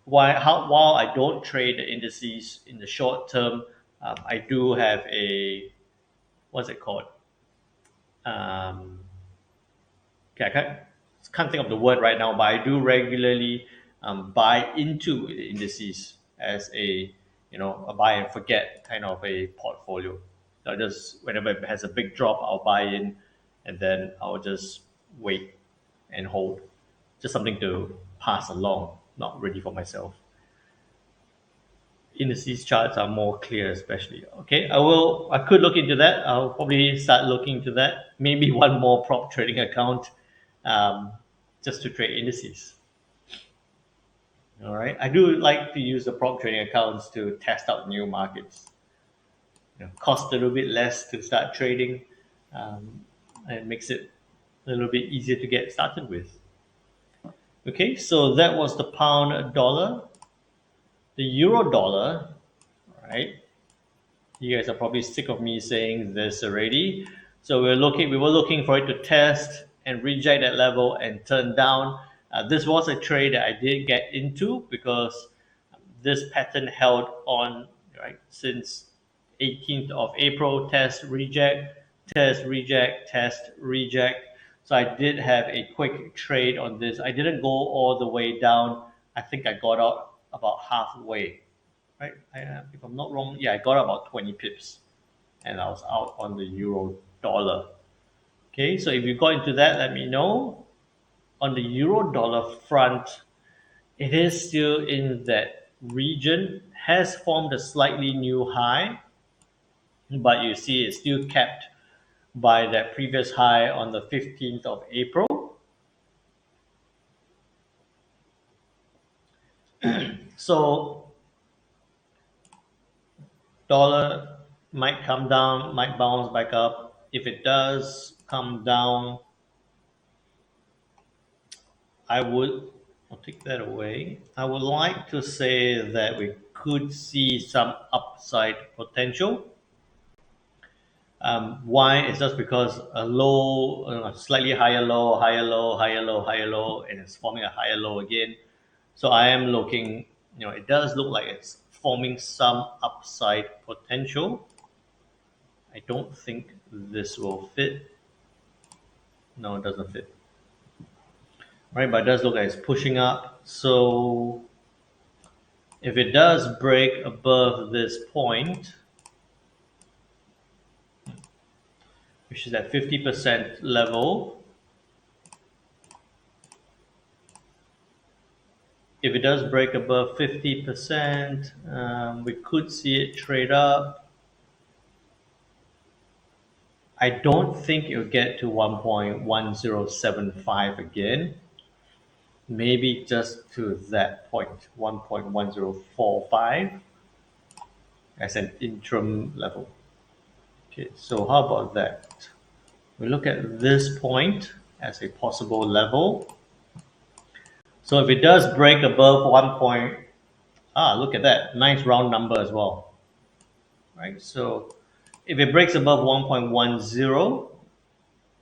while I don't trade the indices in the short term, I do have a what's it called? Um, okay, can't think of the word right now, but I do regularly buy into the indices as a buy and forget kind of a portfolio. So I just whenever it has a big drop, I'll buy in, and then I'll just wait and hold. Just something to pass along, not really for myself. Indices charts are more clear, especially. Okay, I could look into that. I'll probably start looking into that. Maybe one more prop trading account, um, just to trade indices. All right, I do like to use the prop trading accounts to test out new markets. Cost a little bit less to start trading, um, and makes it a little bit easier to get started with. Okay, so that was the pound dollar, the euro dollar, right? You guys are probably sick of me saying this already. So we were looking for it to test and reject that level and turn down. This was a trade that I did get into because this pattern held on right since 18th of April. Test, reject, test, reject, test, reject. So I did have a quick trade on this. I didn't go all the way down. I think I got out about halfway, right? If I'm not wrong, yeah, I got about 20 pips, and I was out on the euro dollar. Okay, so if you got into that, let me know. On the euro dollar front, it is still in that region, has formed a slightly new high, but you see it's still kept by that previous high on the 15th of April. So dollar might come down, might bounce back up. If it does come down, I would, I'll take that away. I would like to say that we could see some upside potential. Why? It's just because a low, a slightly higher low, higher low, higher low, higher low, and it's forming a higher low again. So I am looking, it does look like it's forming some upside potential. I don't think this will fit. No, it doesn't fit. Right, but it does look like it's pushing up. So if it does break above this point, which is at 50% level, if it does break above 50%, we could see it trade up. I don't think it'll get to 1.1075 again. Maybe just to that point, 1.1045 as an interim level. Okay, so how about that? We look at this point as a possible level. So if it does break above 1 point, look at that, nice round number as well, right? So if it breaks above 1.10,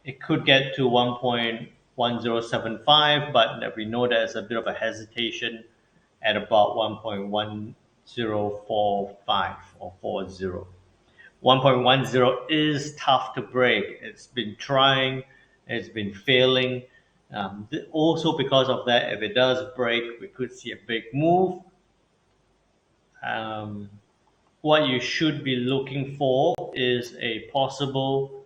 it could get to 1.1075, but we know there's a bit of a hesitation at about 1.1045 or 40. 1.10 is tough to break. It's been trying, it's been failing. Also, because of that, if it does break, we could see a big move. Um, what you should be looking for is a possible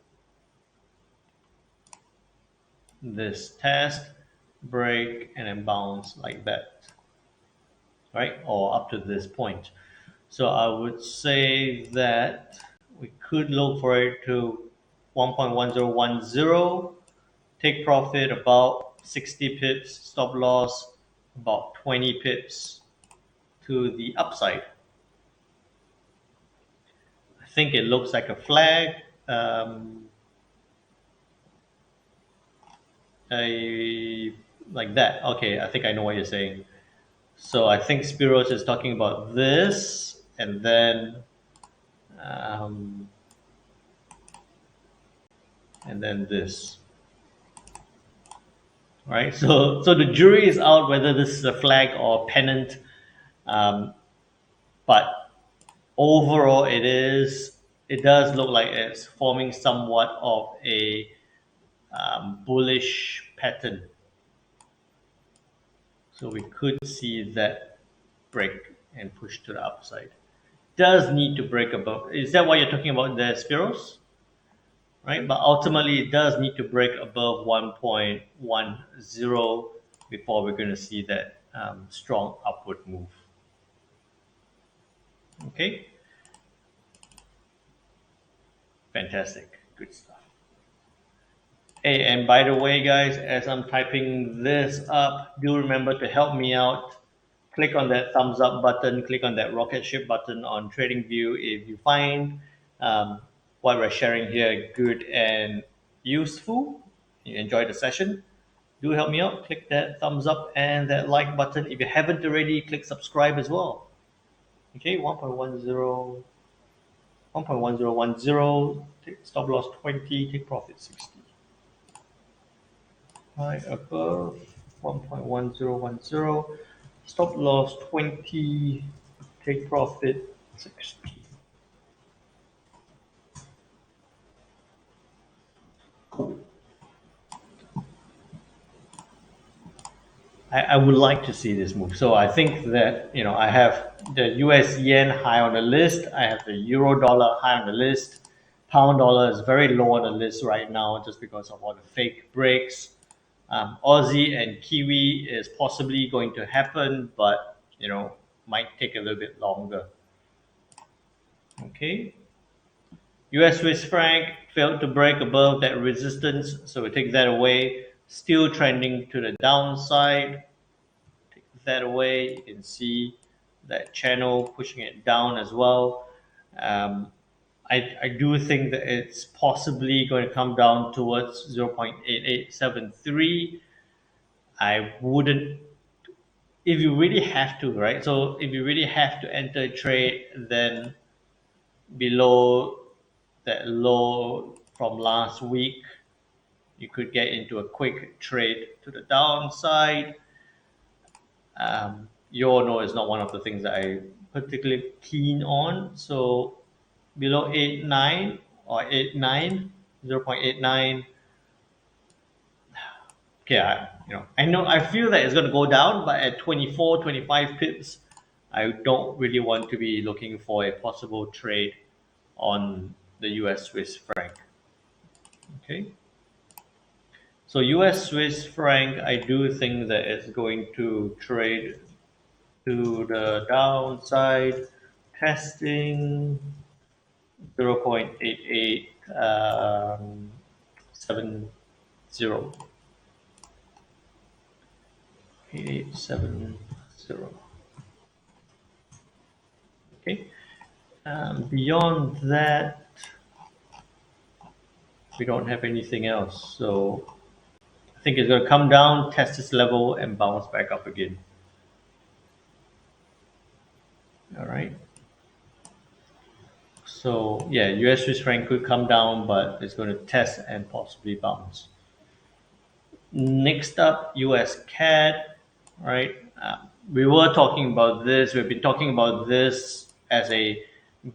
this test, break, and then bounce like that, right? Or up to this point. So I would say that we could look for it to 1.1010, take profit about 60 pips, stop loss about 20 pips to the upside. I think it looks like a flag. Like that. Okay, I think I know what you're saying. So I think Spiros is talking about this, um, and then this, right? So the jury is out whether this is a flag or a pennant, but overall, It does look like it's forming somewhat of a bullish pattern. So we could see that break and push to the upside. Does need to break above. Is that what you're talking about, the Spiros? Right, but ultimately it does need to break above 1.10 before we're going to see that strong upward move. Okay, fantastic, good stuff. Hey, and by the way, guys, as I'm typing this up, do remember to help me out. Click on that thumbs up button, click on that rocket ship button on TradingView if you find what we're sharing here good and useful. You enjoy the session. Do help me out. Click that thumbs up and that like button. If you haven't already, click subscribe as well. Okay, 1.10, 1.1010, stop loss 20, take profit 60. Right above 1.1010, stop loss 20, take profit 60. I would like to see this move. So I think that I have the US yen high on the list. I have the euro dollar high on the list. Pound dollar is very low on the list right now just because of all the fake breaks. Aussie and Kiwi is possibly going to happen, but might take a little bit longer. Okay. US Swiss franc failed to break above that resistance, so we take that away. Still trending to the downside. Take that away. You can see that channel pushing it down as well. I do think that it's possibly going to come down towards 0.8873. I wouldn't, if you really have to, right? So if you really have to enter a trade, then below that low from last week, you could get into a quick trade to the downside. Euro is not one of the things that I particularly keen on. So below 89 or 89, 0.89. Okay, I feel that it's going to go down, but at 24, 25 pips, I don't really want to be looking for a possible trade on the US Swiss franc. Okay. So US Swiss franc, I do think that it's going to trade to the downside, testing 0.88 um, 70. 8870. Okay. Beyond that, we don't have anything else. So I think it's going to come down, test this level, and bounce back up again. All right. So yeah, US Swiss franc could come down, but it's going to test and possibly bounce. Next up, US CAD. Right. We were talking about this. We've been talking about this as a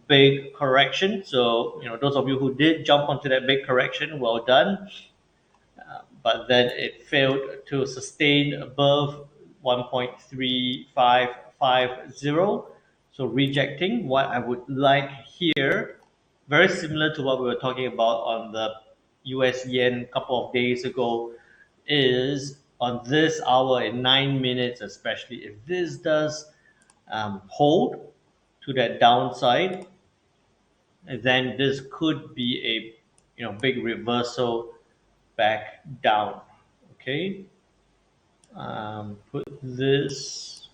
big correction. So those of you who did jump onto that big correction, well done. But then it failed to sustain above 1.3550. So rejecting. What I would like here, very similar to what we were talking about on the US yen a couple of days ago, is on this hour in 9 minutes, especially if this does hold to that downside, then this could be a big reversal back down. Okay, put this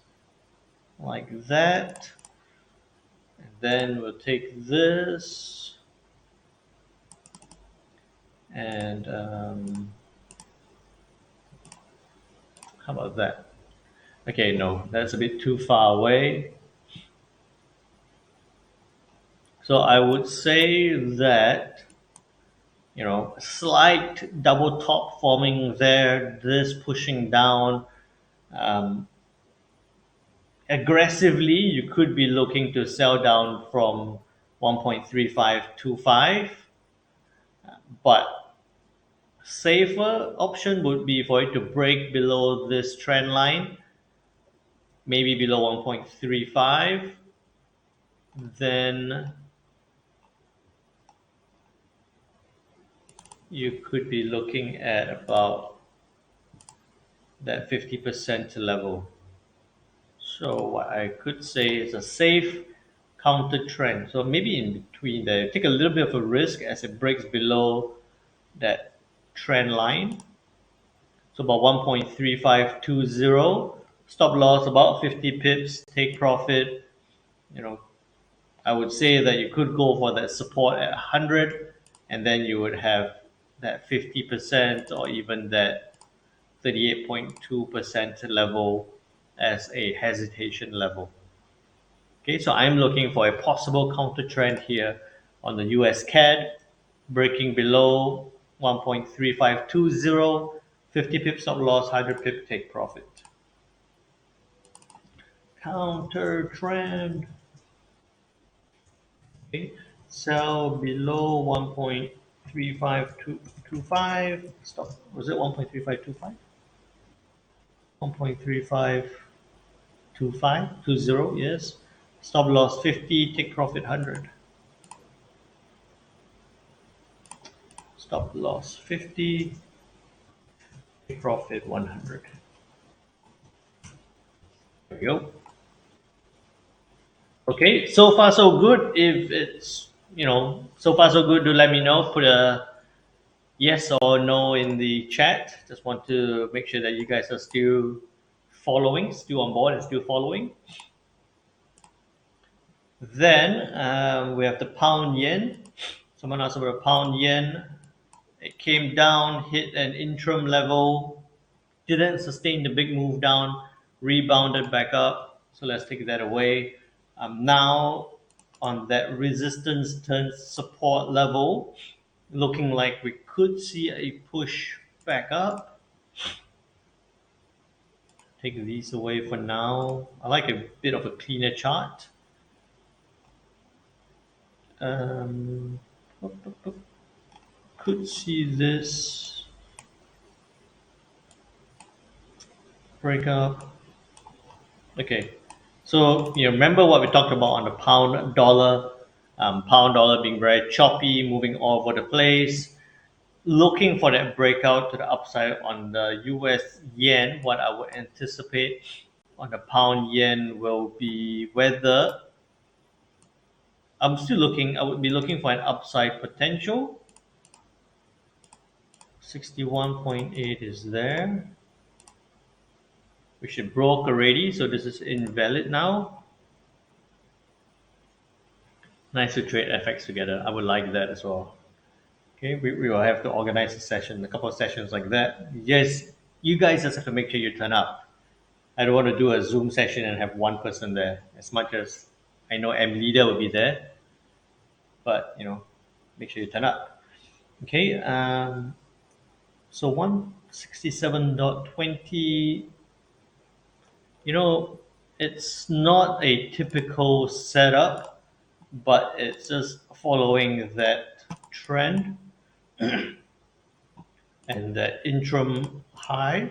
like that, and then we'll take this and how about that? Okay, no, that's a bit too far away. So I would say that slight double top forming there, this pushing down. Um, Aggressively, you could be looking to sell down from 1.3525, but safer option would be for it to break below this trend line, maybe below 1.35. Then you could be looking at about that 50% level. So what I could say is a safe counter trend. So maybe in between there, take a little bit of a risk as it breaks below that trend line. So about 1.3520. Stop loss about 50 pips. Take profit. I would say that you could go for that support at 100, and then you would have that 50% or even that 38.2% level as a hesitation level. Okay, so I'm looking for a possible counter trend here on the US CAD, breaking below 1.3520, 50 pips stop loss, 100 pip take profit. Counter trend. Okay, sell below 1.3525. Stop. Was it 1.3525? 1.352520. Yes. Stop loss 50. Take profit 100. Stop loss 50. Take profit 100. There we go. Okay, so far so good. If it's so far so good, do let me know. Put a yes or no in the chat. Just want to make sure that you guys are still following, still on board, and still following. Then we have the pound yen. Someone asked about a pound yen. It came down, hit an interim level, didn't sustain the big move down, rebounded back up. So let's take that away. Now on that resistance turn support level, looking like we could see a push back up. Take these away for now. I like a bit of a cleaner chart. Could see this break up. Okay, so remember what we talked about on the pound dollar. Pound dollar being very choppy, moving all over the place. Looking for that breakout to the upside on the US yen. What I would anticipate on the pound yen will be whether I would be looking for an upside potential. 61.8 is there, which it broke already, so this is invalid now. Nice to trade FX together. I would like that as well. Okay, we will have to organize a session, a couple of sessions like that. Yes, you guys just have to make sure you turn up. I don't want to do a Zoom session and have one person there. As much as I know M leader will be there, but make sure you turn up. Okay, so 167.20, it's not a typical setup, but it's just following that trend and that interim high.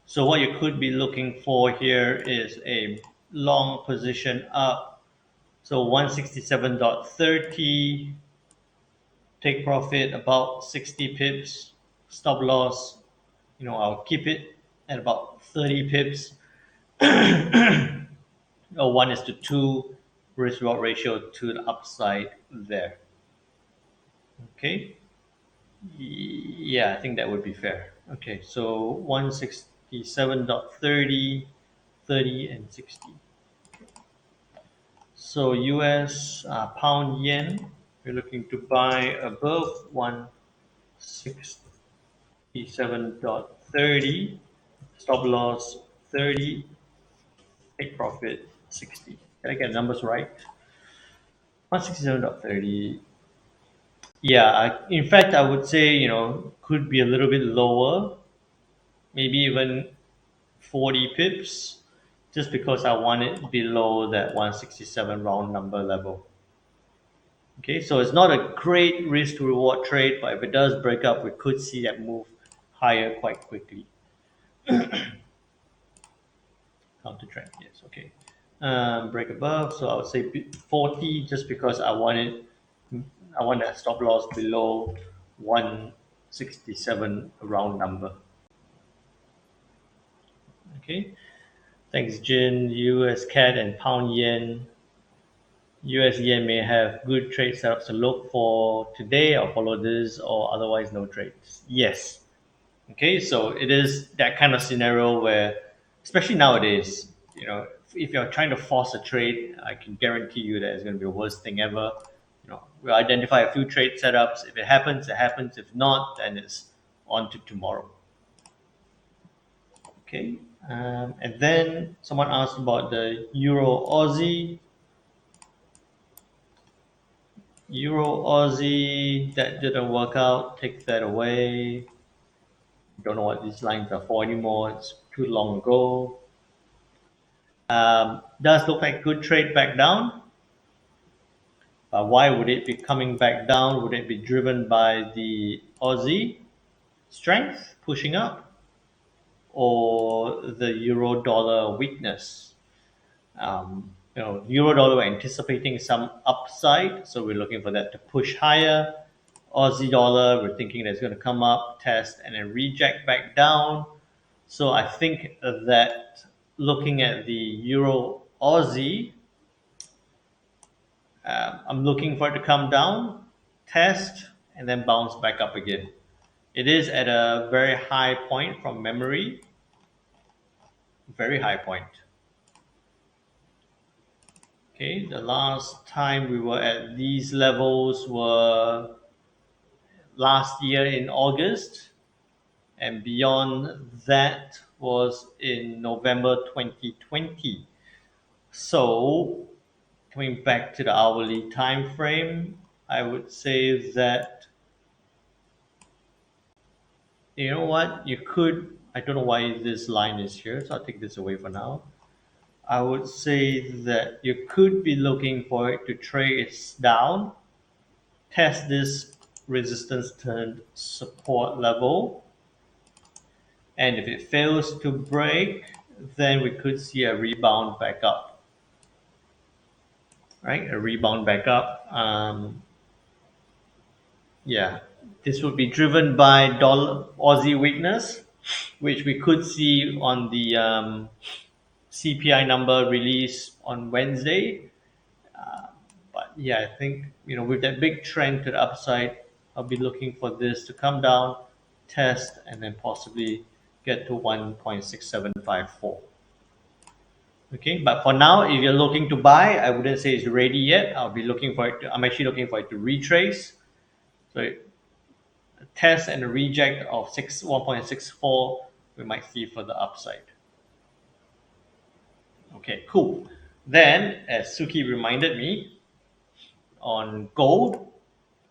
So what you could be looking for here is a long position up. So 167.30, take profit about 60 pips, stop loss, I'll keep it at about 30 pips, or 1:2 risk reward ratio to the upside there. Okay. Yeah, I think that would be fair. Okay, so 167.30, 30, and 60. So US pound yen, we're looking to buy above 167.30, stop loss 30, take profit 60. Did I get the numbers right? 167.30. Yeah, in fact, I would say, could be a little bit lower, maybe even 40 pips, just because I want it below that 167 round number level. Okay, so it's not a great risk to reward trade, but if it does break up, we could see that move higher quite quickly. Counter trend, yes, okay. Break above, so I would say 40, just because I want that stop loss below 167 round number. Okay, thanks, Jin. US CAD and pound yen. US yen may have good trade setups to look for today. I'll follow this, or otherwise no trades. Yes. Okay, so it is that kind of scenario where, especially nowadays, if you're trying to force a trade, I can guarantee you that it's going to be the worst thing ever. We'll identify a few trade setups. If it happens, it happens. If not, then it's on to tomorrow. Okay, and then someone asked about the Euro Aussie. Euro Aussie, that didn't work out. Take that away. Don't know what these lines are for anymore. It's too long ago. Does look like good trade back down. Why would it be coming back down? Would it be driven by the Aussie strength pushing up, or the euro dollar weakness? Euro dollar, we're anticipating some upside, so we're looking for that to push higher. Aussie dollar, we're thinking that it's going to come up, test, and then reject back down. So I think that looking at the Euro Aussie, I'm looking for it to come down, test, and then bounce back up again. It is at a very high point from memory, very high point. Okay, the last time we were at these levels were last year in August, and beyond that was in November 2020. So coming back to the hourly time frame, I would say that, you know what, I don't know why this line is here, so I'll take this away for now. I would say that you could be looking for it to trace down, test this resistance turned support level, and if it fails to break, then we could see a rebound back up. Right, a rebound back up. Yeah, this would be driven by dollar Aussie weakness, which we could see on the CPI number release on Wednesday. But yeah, I think with that big trend to the upside, I'll be looking for this to come down, test, and then possibly get to 1.6754. Okay, but for now, if you're looking to buy, I wouldn't say it's ready yet. I'll be looking for it. I'm actually looking for it to retrace. So a test and a reject of 1.64, we might see further upside. Okay, cool. Then, as Suki reminded me, on gold,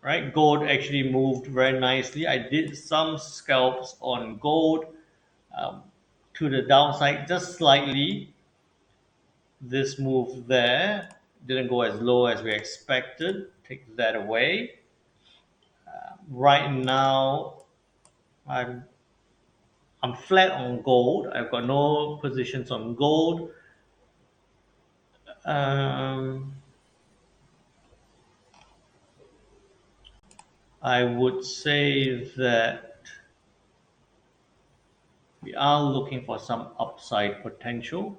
right? Gold actually moved very nicely. I did some scalps on gold um, to the downside just slightly. This move there didn't go as low as we expected. Take that away. Right now, I'm I'm flat on gold. I've got no positions on gold. Um, I would say that we are looking for some upside potential.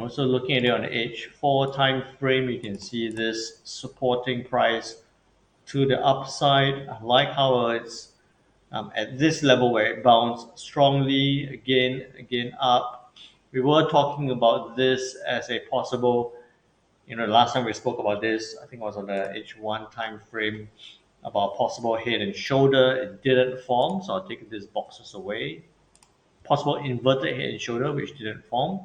So looking at it on the H4 time frame, you can see this supporting price to the upside. I like how it's at this level where it bounced strongly again up. We were talking about this as a possible. The last time we spoke about this, I think it was on the H1 time frame about possible head and shoulder. It didn't form, so I'll take these boxes away. Possible inverted head and shoulder, which didn't form.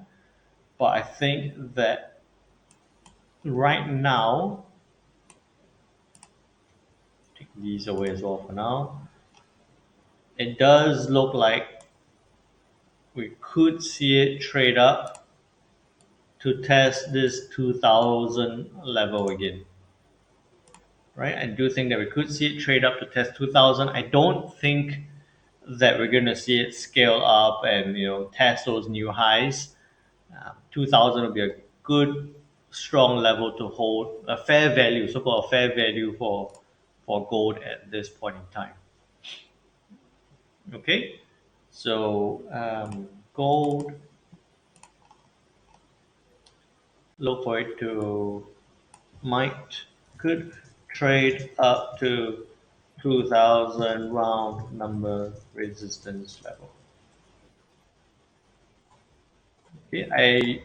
But I think that right now, take these away as well for now. It does look like we could see it trade up to test this 2000 level again. Right? I do think that we could see it trade up to test 2000. I don't think that we're going to see it scale up and test those new highs. 2000 will be a good strong level to hold a fair value, so-called a fair value for gold at this point in time. Okay, so gold, look for it to could trade up to 2000 round number resistance level. Okay,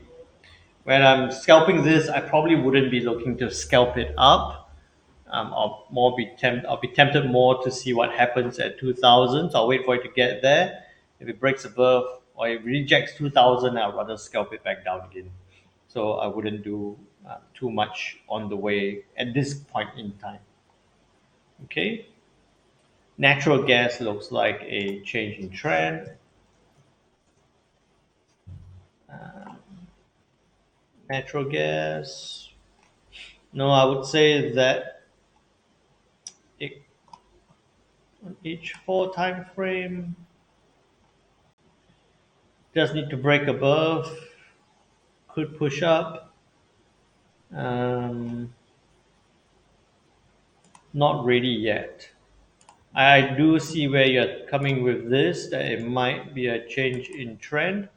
when I'm scalping this, I probably wouldn't be looking to scalp it up. I'll be tempted more to see what happens at 2000. So I'll wait for it to get there. If it breaks above or it rejects 2000, I'll rather scalp it back down again. So I wouldn't do too much on the way at this point in time. Okay. Natural gas looks like a change in trend. Natural gas. No, I would say that it, on each 4 time frame does need to break above, could push up. Um, Not ready yet. I do see where you're coming with this, that it might be a change in trend,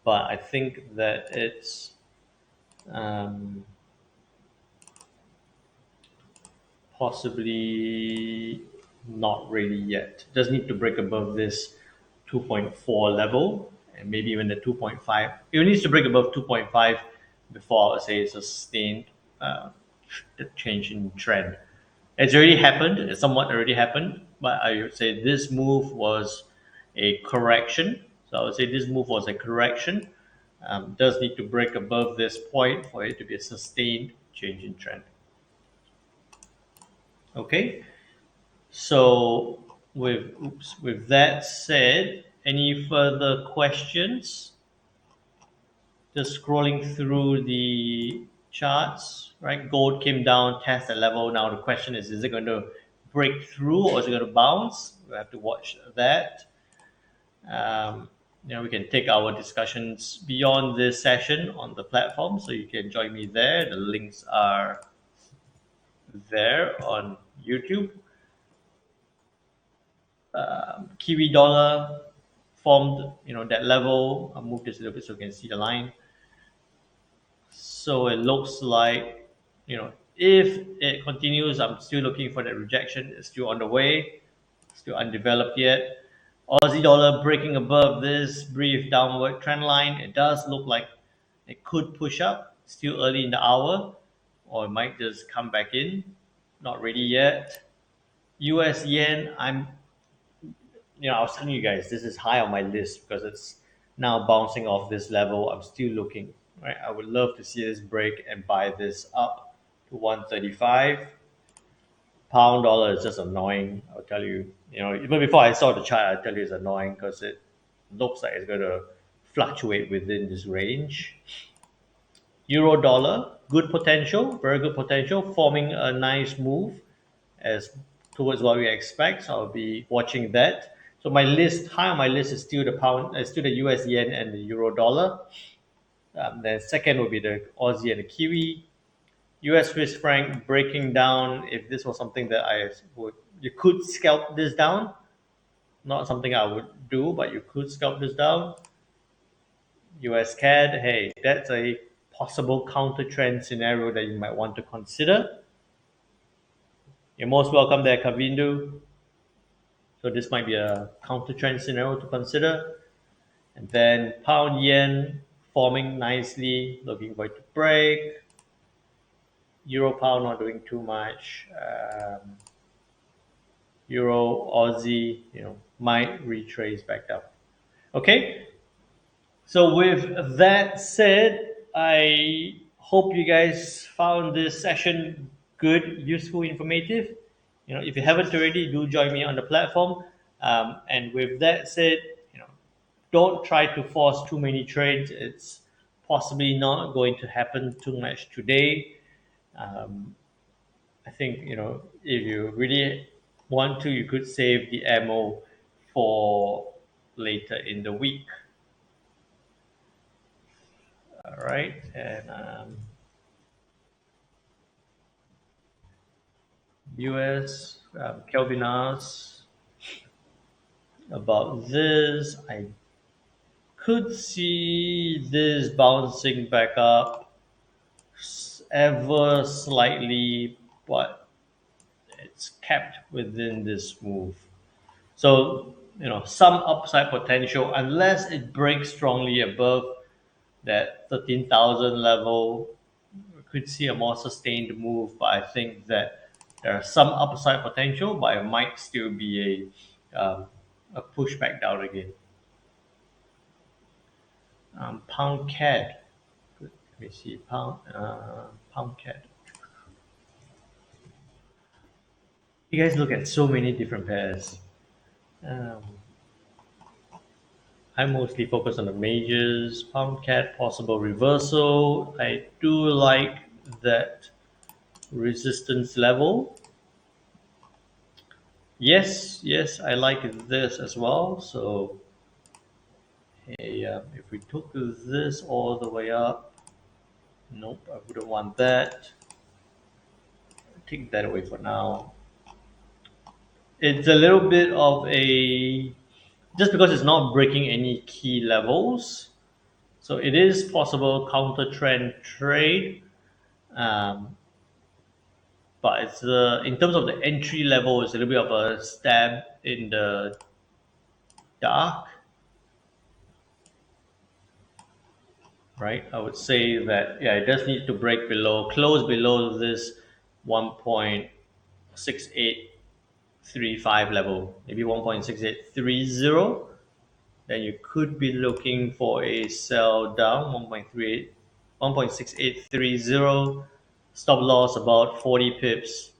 but I think that it's um, possibly not ready yet. It does need to break above this 2.4 level and maybe even the 2.5. It needs to break above 2.5 before I would say it's a sustained uh, change in trend. It's already happened. It's somewhat already happened, but I would say this move was a correction. So I would say this move was a correction. Does need to break above this point for it to be a sustained change in trend. Okay. So with that said, any further questions? Just scrolling through the charts, right? Gold came down, test the level. Now the question is it going to break through or is it going to bounce? We have to watch that. We can take our discussions beyond this session on the platform, so you can join me there. The links are there on YouTube. Kiwi dollar formed, that level. I'll move this a little bit so you can see the line. So it looks like, If it continues, I'm still looking for that rejection. It's still on the way, still undeveloped yet. Aussie dollar breaking above this brief downward trend line. It does look like it could push up. Still early in the hour, or it might just come back in. Not ready yet. US yen. I was telling you guys this is high on my list because it's now bouncing off this level. I'm still looking. Right. I would love to see this break and buy this up to 135. Pound dollar is just annoying. I'll tell you. Even before I saw the chart, I'll tell you it's annoying because it looks like it's going to fluctuate within this range. Euro dollar, good potential, very good potential, forming a nice move as towards what we expect. So I'll be watching that. So my list, high on my list, is still the pound, still the US yen and the euro dollar. Then second would be the Aussie and the Kiwi. US Swiss franc breaking down. If this was something that you could scalp this down. Not something I would do, but you could scalp this down. US CAD, hey, that's a possible counter trend scenario that you might want to consider. You're most welcome there, Kavindu. So this might be a counter trend scenario to consider. And then pound yen forming nicely, looking for it to break. Euro pound not doing too much. Euro Aussie, might retrace back up. Okay. So with that said, I hope you guys found this session good, useful, informative. If you haven't already, do join me on the platform. And with that said, don't try to force too many trades. It's possibly not going to happen too much today. I think if you really want to, you could save the ammo for later in the week. All right, and US Kelvin asks about this. I could see this bouncing back up ever slightly, but it's kept within this move. So, some upside potential unless it breaks strongly above that 13,000 level. We could see a more sustained move, but I think that there are some upside potential, but it might still be a pushback down again. Pound CAD. Let me see. Pound CAD. You guys look at so many different pairs. Um, I mostly focus on the majors. Pound CAD possible reversal. I do like that resistance level. Yes, I like this as well. So, hey, if we took this all the way up, nope, I wouldn't want that. Take that away for now. It's a little bit of a just because it's not breaking any key levels, so it is possible counter trend trade. Um, but it's in terms of the entry level, it's a little bit of a stab in the dark, right? I would say that it does need to break close below this 1.6835 level, maybe 1.6830. Then you could be looking for a sell down 1.6830. Stop loss about 40 pips.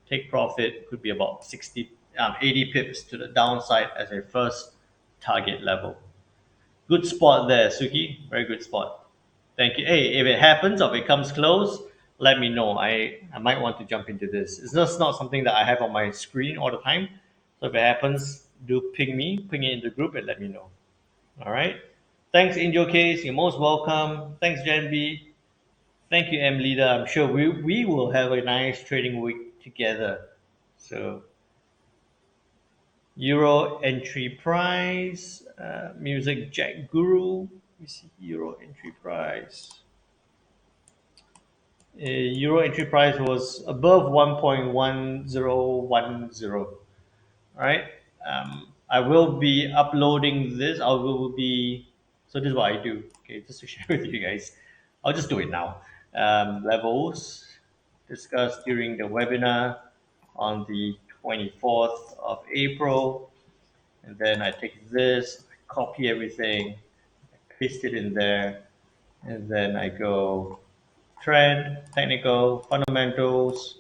Take profit could be about 80 pips to the downside as a first target level. Good spot there, Suki. Very good spot. Thank you. Hey, if it happens or if it comes close, let me know. I might want to jump into this. It's just not something that I have on my screen all the time. So if it happens, do ping it in the group and let me know. All right. Thanks, Angel Case. You're most welcome. Thanks, Jan B. Thank you, M Leader. I'm sure we will have a nice trading week together. So, Euro entry price, music Jack Guru. Let me see Euro entry price. Euro entry price was above 1.1010. All right. I will be uploading this. I will be. So this is what I do. Okay, just to share with you guys. I'll just do it now. Levels discussed during the webinar on the 24th of April. And then I take this, I copy everything, paste it in there, and then I go trend, technical, fundamentals,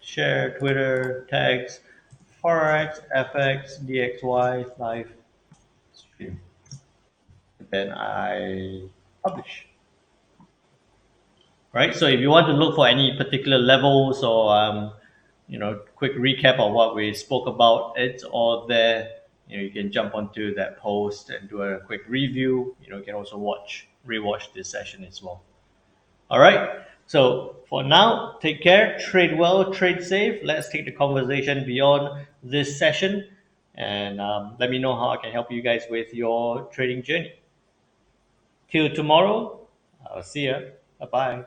share, Twitter, tags, Forex, FX, DXY, live stream. And then I publish. Right. So if you want to look for any particular levels or quick recap of what we spoke about, it's all there. You can jump onto that post and do a quick review. You can also rewatch this session as well. All right. So for now, take care, trade well, trade safe. Let's take the conversation beyond this session, and let me know how I can help you guys with your trading journey. Till tomorrow, I'll see ya. Bye bye.